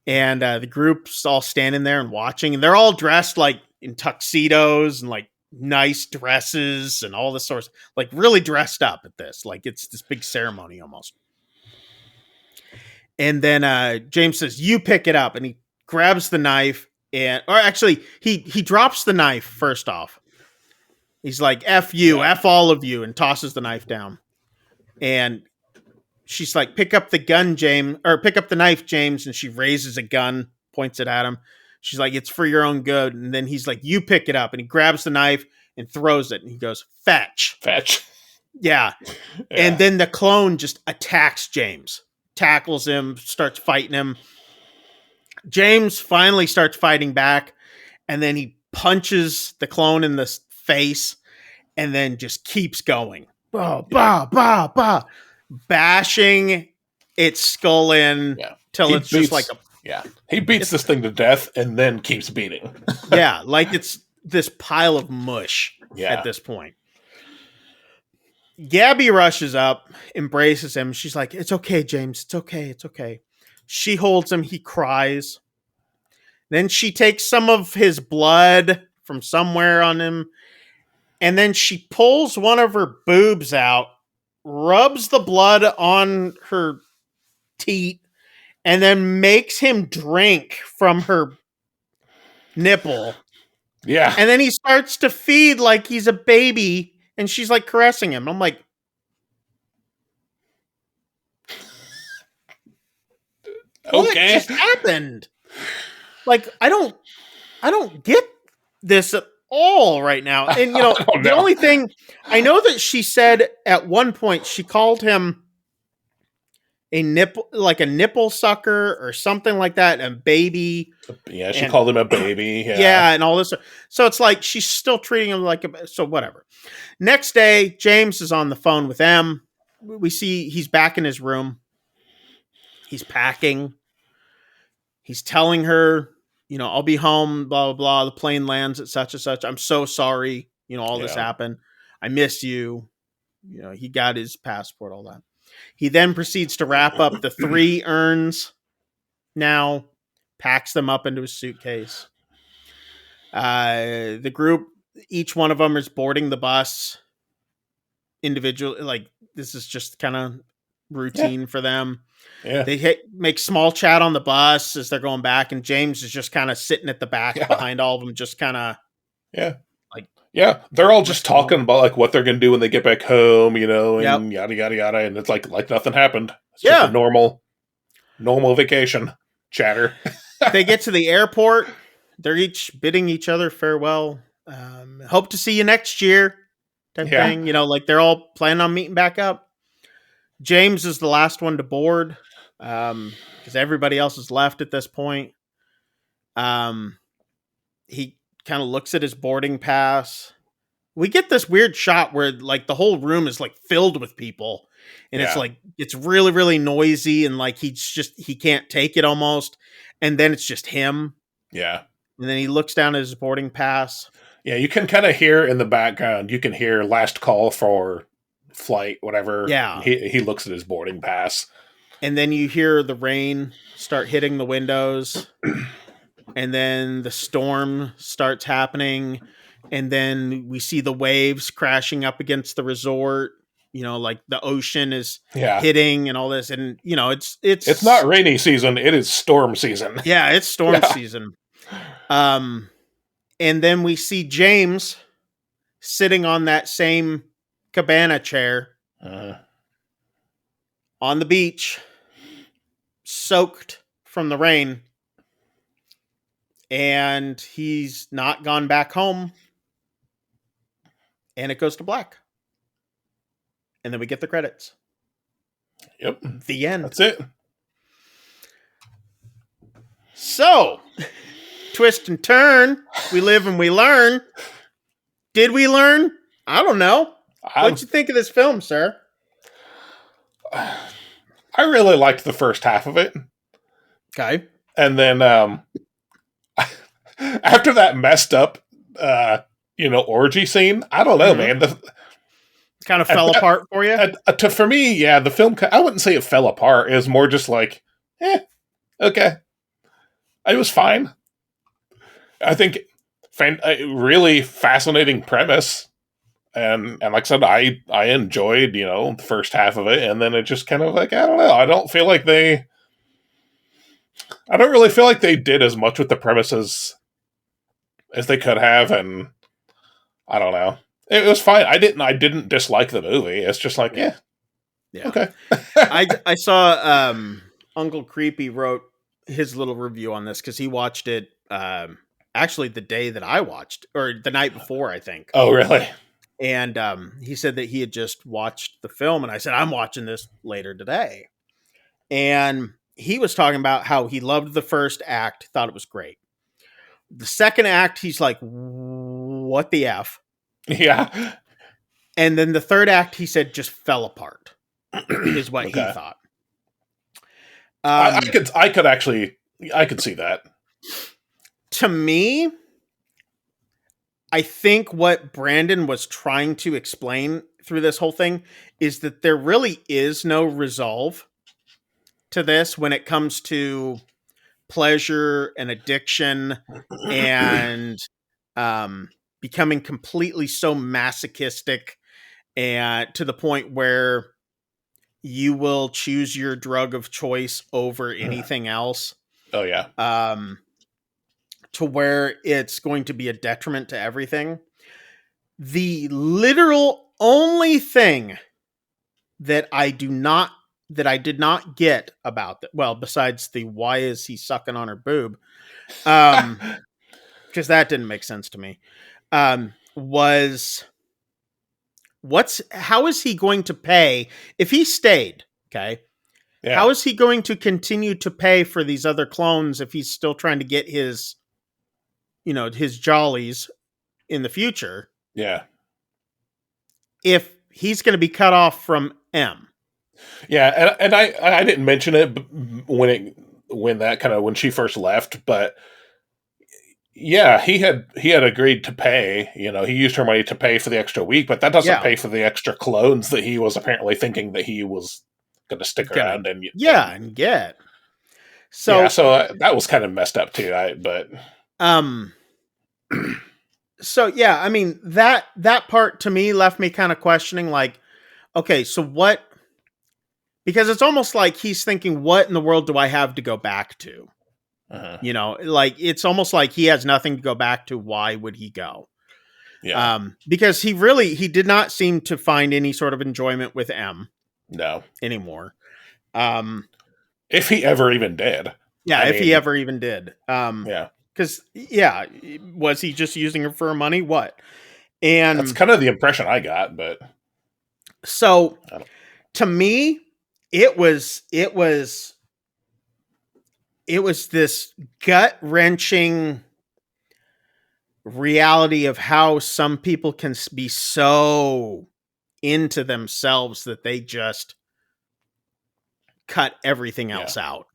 And the group's all standing there and watching. And they're all dressed like in tuxedos and like nice dresses and all this sort of, like really dressed up at this. Like it's this big ceremony almost. And then James says, you pick it up. And he grabs the knife. Or actually, he drops the knife first off. He's like, F you, F all of you, and tosses the knife down. And she's like, pick up the gun, James, or pick up the knife, James. And she raises a gun, points it at him. She's like, it's for your own good. And then he's like, you pick it up. And he grabs the knife and throws it. And he goes, fetch. Yeah. And then the clone just attacks James, tackles him, starts fighting him. James finally starts fighting back. And then he punches the clone in the face and then just keeps going. Bah, bah, bah, bah. Bashing its skull in till it's just like he beats this thing to death and then keeps beating. Like it's this pile of mush at this point. Gabby rushes up, embraces him. She's like, it's okay, James. It's okay. It's okay. She holds him. He cries. Then she takes some of his blood from somewhere on him. And then she pulls one of her boobs out, rubs the blood on her teat, and then makes him drink from her nipple. Yeah. And then he starts to feed like he's a baby, and she's like caressing him. I'm like, what just happened? Like, I don't get this at all right now. And the only thing I know that she said at one point, she called him a nipple sucker or something like that, a baby. Yeah, she called him a baby. And all this. So it's like she's still treating him like so whatever. Next day, James is on the phone with M. We see he's back in his room. He's packing. He's telling her, I'll be home, blah, blah, blah. The plane lands at such and such. I'm so sorry. All this happened. I miss you. He got his passport, all that. He then proceeds to wrap up the 3 urns now, packs them up into his suitcase. The group, each one of them is boarding the bus individually. Like, this is just kind of routine for them. Yeah. They make small chat on the bus as they're going back, and James is just kind of sitting at the back behind all of them, just kind of they're all just talking about like what they're gonna do when they get back home, and yada yada yada, and it's like nothing happened. It's just a normal vacation chatter. They get to the airport. They're each bidding each other farewell. Hope to see you next year, type thing. Like they're all planning on meeting back up. James is the last one to board because everybody else is left at this point. He kind of looks at his boarding pass. We get this weird shot where like the whole room is like filled with people, and it's like it's really, really noisy, and like he can't take it almost, and then it's just him. Yeah. And then he looks down at his boarding pass. Yeah, you can kind of hear in the background, you can hear last call for flight, whatever. Yeah. He looks at his boarding pass. And then you hear the rain start hitting the windows. And then the storm starts happening. And then we see the waves crashing up against the resort. Like the ocean is hitting and all this. And, it's not rainy season. It is storm season. Yeah, it's storm season. And then we see James sitting on that same cabana chair on the beach, soaked from the rain. And he's not gone back home. And it goes to black. And then we get the credits. Yep. The end. That's it. So, twist and turn. We live and we learn. Did we learn? I don't know. What'd you think of this film, sir? I really liked the first half of it. Okay. And then after that messed up orgy scene, I don't know, man. Kind of fell apart for you? For me, yeah, the film, I wouldn't say it fell apart. It was more just like, okay. It was fine. I think a really fascinating premise. And like I said, I enjoyed, the first half of it. And then it just kind of like, I don't know. I don't really feel like they did as much with the premises as they could have. And I don't know. It was fine. I didn't dislike the movie. It's just like, yeah. Okay. I saw Uncle Creepy wrote his little review on this because he watched it actually the day that I watched, or the night before, I think. Oh, really? And he said that he had just watched the film, and I said, I'm watching this later today. And he was talking about how he loved the first act, thought it was great. The second act, he's like, what the F? Yeah. And then the third act, he said, just fell apart, is what he thought. I could see that. To me, I think what Brandon was trying to explain through this whole thing is that there really is no resolve to this when it comes to pleasure and addiction and becoming completely so masochistic and to the point where you will choose your drug of choice over anything else. Oh, yeah. To where it's going to be a detriment to everything. The literal only thing that I did not get about that, well, besides the why is he sucking on her boob, because that didn't make sense to me, was how is he going to pay if he stayed? Okay. Yeah. How is he going to continue to pay for these other clones if he's still trying to get his jollies in the future? Yeah. If he's going to be cut off from M. Yeah. And I didn't mention it when she first left, but yeah, he had agreed to pay, he used her money to pay for the extra week, but that doesn't pay for the extra clones that he was apparently thinking that he was going to stick around and get. So that was kind of messed up too. So yeah, I mean that part to me left me kind of questioning, like, okay, so what? Because it's almost like he's thinking, what in the world do I have to go back to? Like it's almost like he has nothing to go back to. Why would he go? Yeah. Because he did not seem to find any sort of enjoyment with M. No. Anymore. If he ever even did. Yeah, he ever even did. Yeah. Because, was he just using her for her money? What? And that's kind of the impression I got, but. So, to me, it was this gut-wrenching reality of how some people can be so into themselves that they just cut everything else out.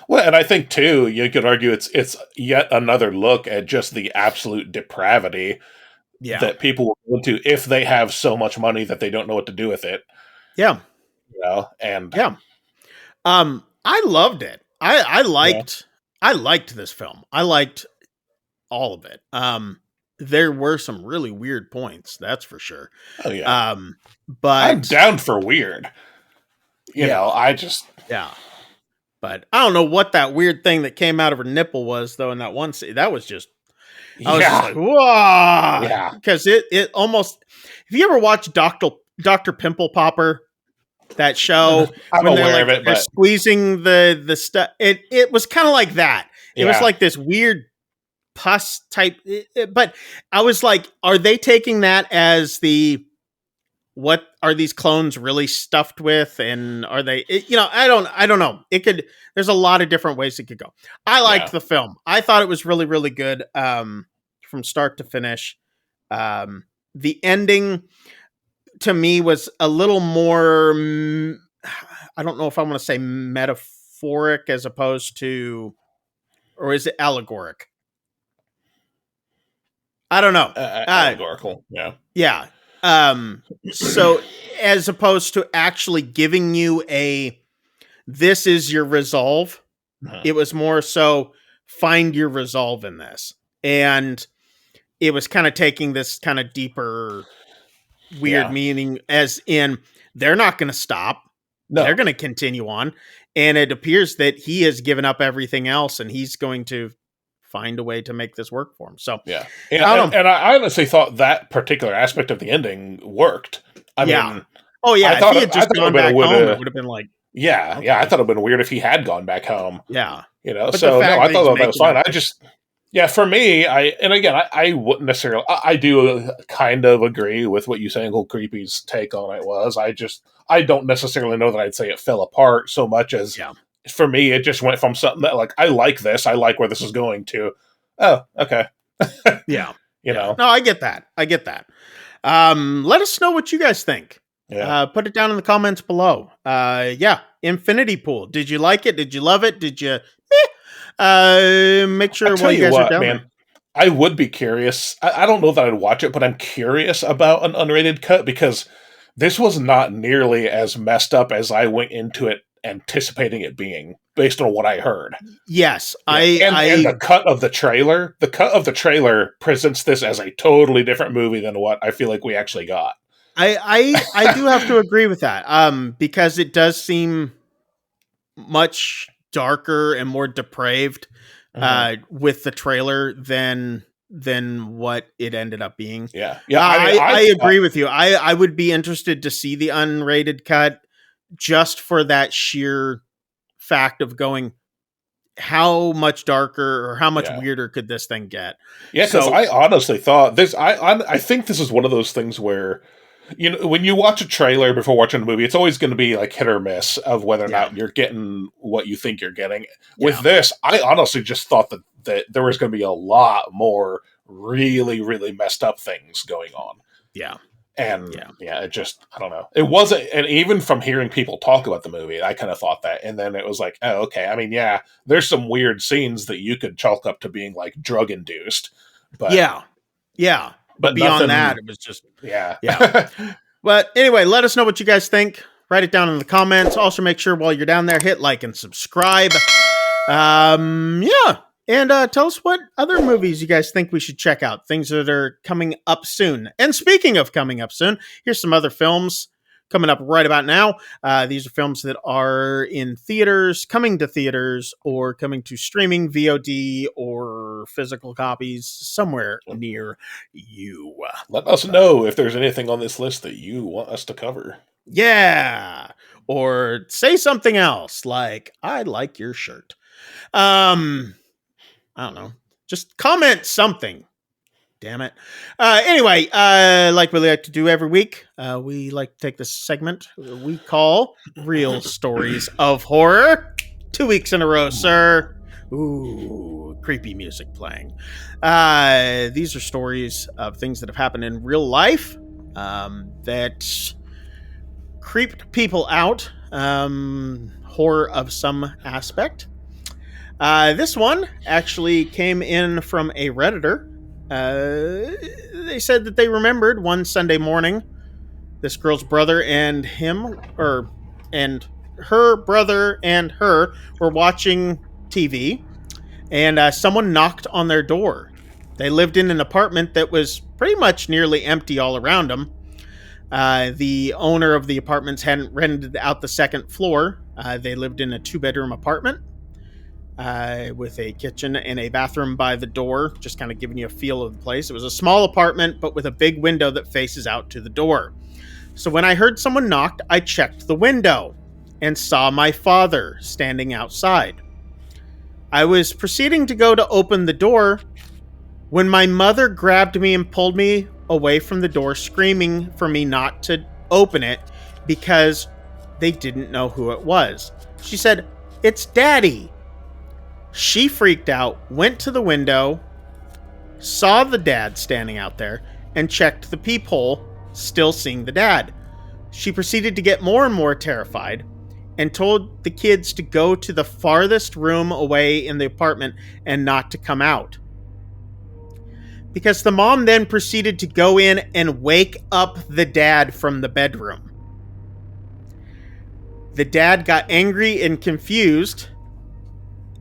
Well, and I think too, you could argue it's yet another look at just the absolute depravity that people will go into if they have so much money that they don't know what to do with it. Yeah. And I loved it. I liked this film. I liked all of it. There were some really weird points, that's for sure. Oh yeah. But I'm down for weird. I just But I don't know what that weird thing that came out of her nipple was, though. In that one scene, that was just, I was just like, whoa, yeah, because it almost. Have you ever watched Doctor Pimple Popper? That show I'm when aware of it, they're but squeezing the stuff. It was kind of like that. It was like this weird pus type. But I was like, are they taking that as what are these clones really stuffed with? And are they, I don't know. It could, there's a lot of different ways it could go. I liked the film. I thought it was really, really good. From start to finish. The ending to me was a little more, I don't know if I want to say metaphoric as opposed to, or is it allegoric? I don't know. Allegorical. Yeah. Yeah. So as opposed to actually giving you this is your resolve, it was more so find your resolve in this. And it was kind of taking this kind of deeper, weird meaning, as in they're not going to stop. No. They're going to continue on. And it appears that he has given up everything else and he's going to find a way to make this work for him. So, yeah. And I honestly thought that particular aspect of the ending worked. I mean, oh, yeah. If he had just gone back home, it would have been like, yeah, okay. Yeah. I thought it would have been weird if he had gone back home. Yeah. But so, no, I thought that was fine. For me, I wouldn't necessarily, I do kind of agree with what you say, Uncle Creepy's take on it was. I don't necessarily know that I'd say it fell apart so much as, for me, it just went from something that, like, I like this, I like where this is going to, oh, okay. Yeah. You know? No, I get that. Let us know what you guys think. Yeah. Put it down in the comments below. Infinity Pool. Did you like it? Did you love it? Did you... make sure while you guys are down there. I would be curious. I don't know that I'd watch it, but I'm curious about an unrated cut because this was not nearly as messed up as I went into it anticipating it being, based on what I heard. Yes, and the cut of the trailer. The cut of the trailer presents this as a totally different movie than what I feel like we actually got. I do have to agree with that. Because it does seem much darker and more depraved with the trailer than what it ended up being. Yeah. I agree with you. I would be interested to see the unrated cut just for that sheer fact of going, how much darker or how much weirder could this thing get? Yeah, because I honestly thought this. I think this is one of those things where, you know, when you watch a trailer before watching a movie, it's always going to be like hit or miss of whether or not you're getting what you think you're getting. With this, I honestly just thought that there was going to be a lot more really, really messed up things going on. Yeah. And it just, I don't know. It wasn't, and even from hearing people talk about the movie, I kind of thought that. And then it was like, oh, okay. I mean, there's some weird scenes that you could chalk up to being like drug induced. But But beyond that, it was just... Yeah. But anyway, let us know what you guys think. Write it down in the comments. Also, make sure while you're down there, hit like and subscribe. And tell us what other movies you guys think we should check out. Things that are coming up soon. And speaking of coming up soon, here's some other films coming up right about now. These are films that are in theaters, coming to theaters, or coming to streaming, VOD, or physical copies somewhere near you. Let us know if there's anything on this list that you want us to cover. Yeah. Or say something else, like, I like your shirt. I don't know. Just comment something. Damn it. Anyway, like we like to do every week, we like to take this segment we call Real Stories of Horror. 2 weeks in a row, sir. Ooh, creepy music playing. These are stories of things that have happened in real life that creeped people out. Horror of some aspect. This one actually came in from a Redditor. They said that they remembered one Sunday morning, this girl's brother and her brother and her were watching TV, and someone knocked on their door. They lived in an apartment that was pretty much nearly empty all around them. The owner of the apartments hadn't rented out the second floor, They lived in a 2-bedroom apartment with a kitchen and a bathroom by the door, just kind of giving you a feel of the place. It was a small apartment, but with a big window that faces out to the door. So when I heard someone knocked, I checked the window and saw my father standing outside. I was proceeding to go to open the door when my mother grabbed me and pulled me away from the door, screaming for me not to open it because they didn't know who it was. She said, "It's Daddy." She freaked out, went to the window, saw the dad standing out there, and checked the peephole, still seeing the dad. She proceeded to get more and more terrified and told the kids to go to the farthest room away in the apartment and not to come out. Because the mom then proceeded to go in and wake up the dad from the bedroom. The dad got angry and confused,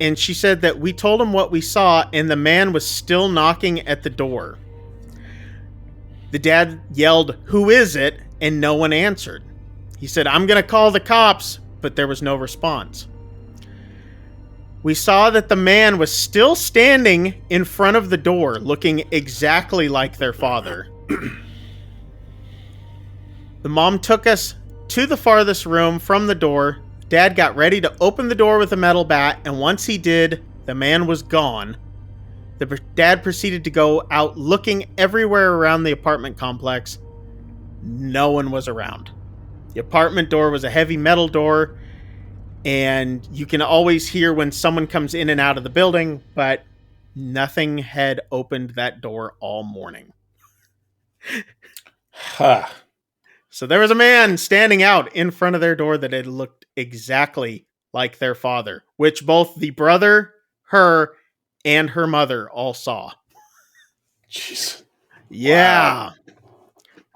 and she said that we told him what we saw, and the man was still knocking at the door. The dad yelled, "Who is it?" and no one answered. He said, "I'm going to call the cops," but there was no response. We saw that the man was still standing in front of the door, looking exactly like their father. The mom took us to the farthest room from the door. Dad got ready to open the door with a metal bat, and once he did, the man was gone. The dad proceeded to go out looking everywhere around the apartment complex. No one was around. The apartment door was a heavy metal door, and you can always hear when someone comes in and out of the building, but nothing had opened that door all morning. Huh. So there was a man standing out in front of their door that had looked exactly like their father, which both the brother, her, and her mother all saw. Jeez. Yeah. Wow.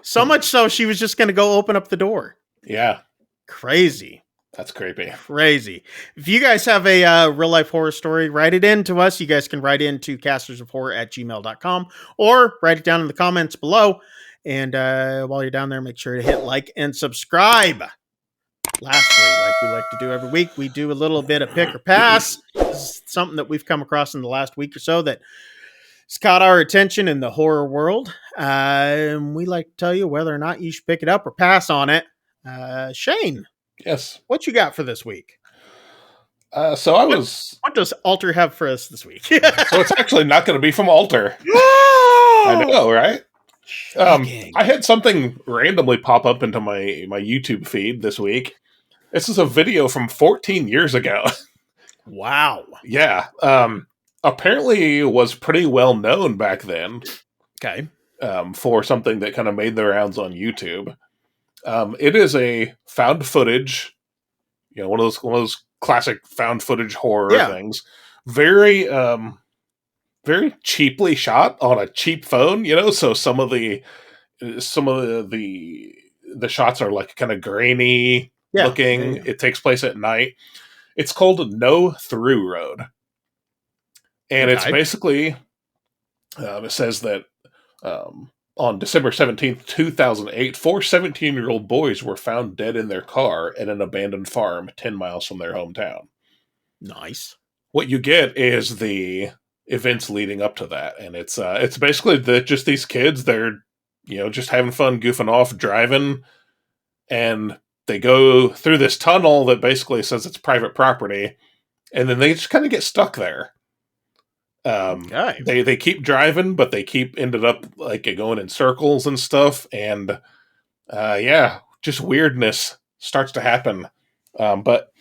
So much so, she was just going to go open up the door. Yeah. Crazy. That's creepy. Crazy. If you guys have a real life horror story, write it in to us. You guys can write in to castersofhorror@gmail.com or write it down in the comments below. And while you're down there, make sure to hit like and subscribe. Lastly, like we like to do every week, we do a little bit of pick or pass. This is something that we've come across in the last week or so that has caught our attention in the horror world. And we like to tell you whether or not you should pick it up or pass on it. Shane. Yes. What you got for this week? What does Alter have for us this week? So it's actually not going to be from Alter. I know, right? I had something randomly pop up into my YouTube feed this week. This is a video from 14 years ago. Wow. Yeah. Apparently was pretty well known back then. Okay. For something that kind of made the rounds on YouTube. It is a found footage, one of those classic found footage horror things. Very, very cheaply shot on a cheap phone, so some of the shots are like kind of grainy looking. Yeah. It takes place at night. It's called No Through Road. And it's basically, it says that, on December 17th, 2008, 4 17-year-old boys were found dead in their car at an abandoned farm 10 miles from their hometown. Nice. What you get is the events leading up to that, and it's basically just these kids, they're just having fun, goofing off, driving, and they go through this tunnel that basically says it's private property, and then they just kind of get stuck there. They keep driving, but they ended up like going in circles and stuff, and just weirdness starts to happen. But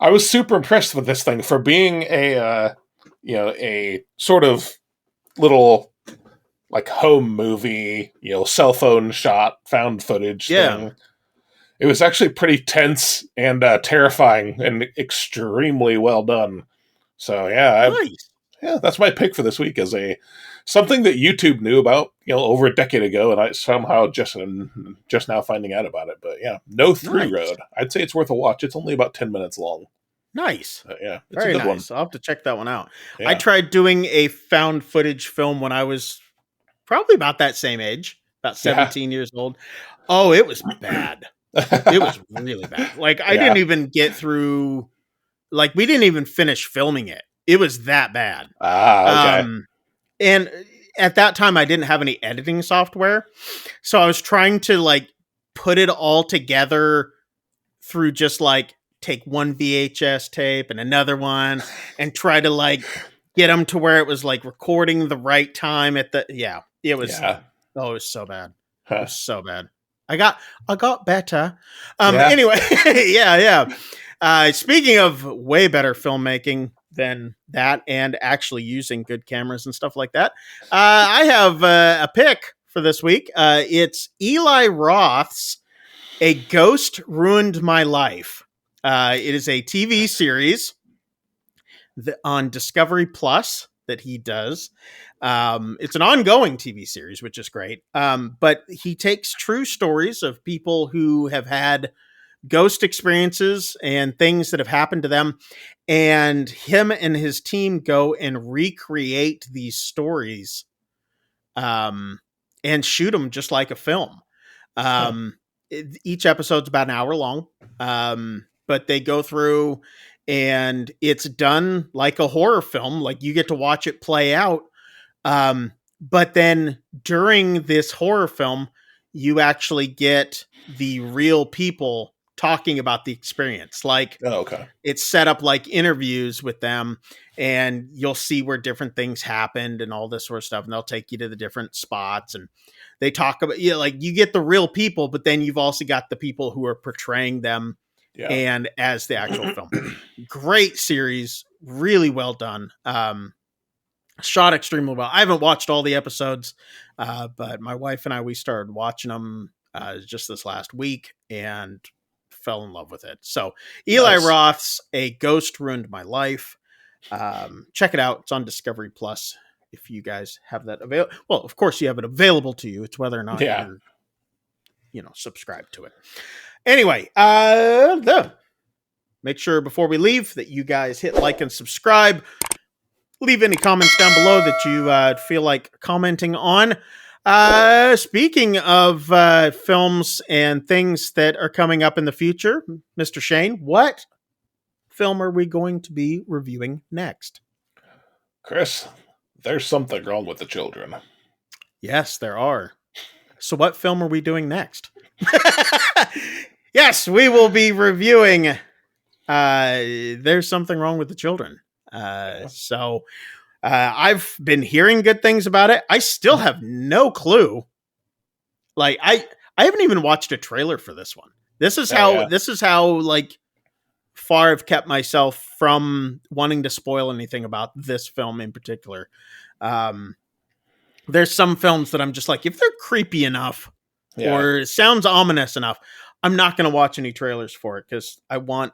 I was super impressed with this thing for being a sort of little like home movie, cell phone shot, found footage thing. It was actually pretty tense and terrifying and extremely well done. So nice. That's my pick for this week as something that YouTube knew about, over a decade ago, and I somehow just now finding out about it. But No Through Road. I'd say it's worth a watch. It's only about 10 minutes long. Nice. It's very a good nice. one. I'll have to check that one out. Yeah. I tried doing a found footage film when I was probably about that same age, about 17 years old. Oh, it was bad. It was really bad. Like, I didn't even get through, like, we didn't even finish filming it. It was that bad. Okay. And at that time, I didn't have any editing software. So I was trying to, like, put it all together through just, like, take one VHS tape and another one and try to, like, get them to where it was, like, recording the right time at the, it was, it was so bad. It was so bad. I got better. Anyway, speaking of way better filmmaking than that, and actually using good cameras and stuff like that, I have a pick for this week. It's Eli Roth's "A Ghost Ruined My Life." It is a TV series on Discovery Plus that he does. It's an ongoing TV series, which is great. But he takes true stories of people who have had ghost experiences and things that have happened to them. And him and his team go and recreate these stories and shoot them just like a film. Each episode's about an hour long, but they go through and it's done like a horror film. Like, you get to watch it play out. But then during this horror film, you actually get the real people talking about the experience. Like, it's set up like interviews with them, and you'll see where different things happened and all this sort of stuff. And they'll take you to the different spots, and they talk about, like, you get the real people, but then you've also got the people who are portraying them and as the actual film. Great series, really well done. Shot extremely well. I haven't watched all the episodes, but my wife and I, we started watching them just this last week and fell in love with it. So Eli Roth's "A Ghost Ruined My Life." Check it out. It's on Discovery Plus. If you guys have that available, well, of course you have it available to you. It's whether or not you're, subscribed to it. Anyway, make sure before we leave that you guys hit like and subscribe. Leave any comments down below that you feel like commenting on. Speaking of films and things that are coming up in the future, Mr. Shane, what film are we going to be reviewing next? Chris, there's something wrong with the children. Yes, there are. So what film are we doing next? Yes, we will be reviewing There's Something Wrong with the Children. So I've been hearing good things about it. I still have no clue. Like, I haven't even watched a trailer for this one. This is how like far I've kept myself from wanting to spoil anything about this film in particular. There's some films that I'm just like, if they're creepy enough or sounds ominous enough, I'm not going to watch any trailers for it because I want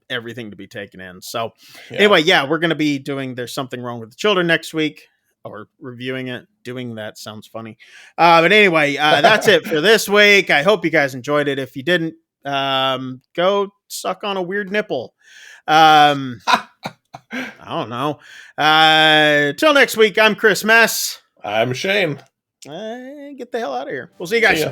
everything to be taken in. So anyway, we're going to be doing There's Something Wrong with the Children next week, or reviewing it. Doing that sounds funny. But anyway, that's it for this week. I hope you guys enjoyed it. If you didn't, go suck on a weird nipple. I don't know. Till next week, I'm Chris Mess. I'm Shane. Get the hell out of here. We'll see you guys.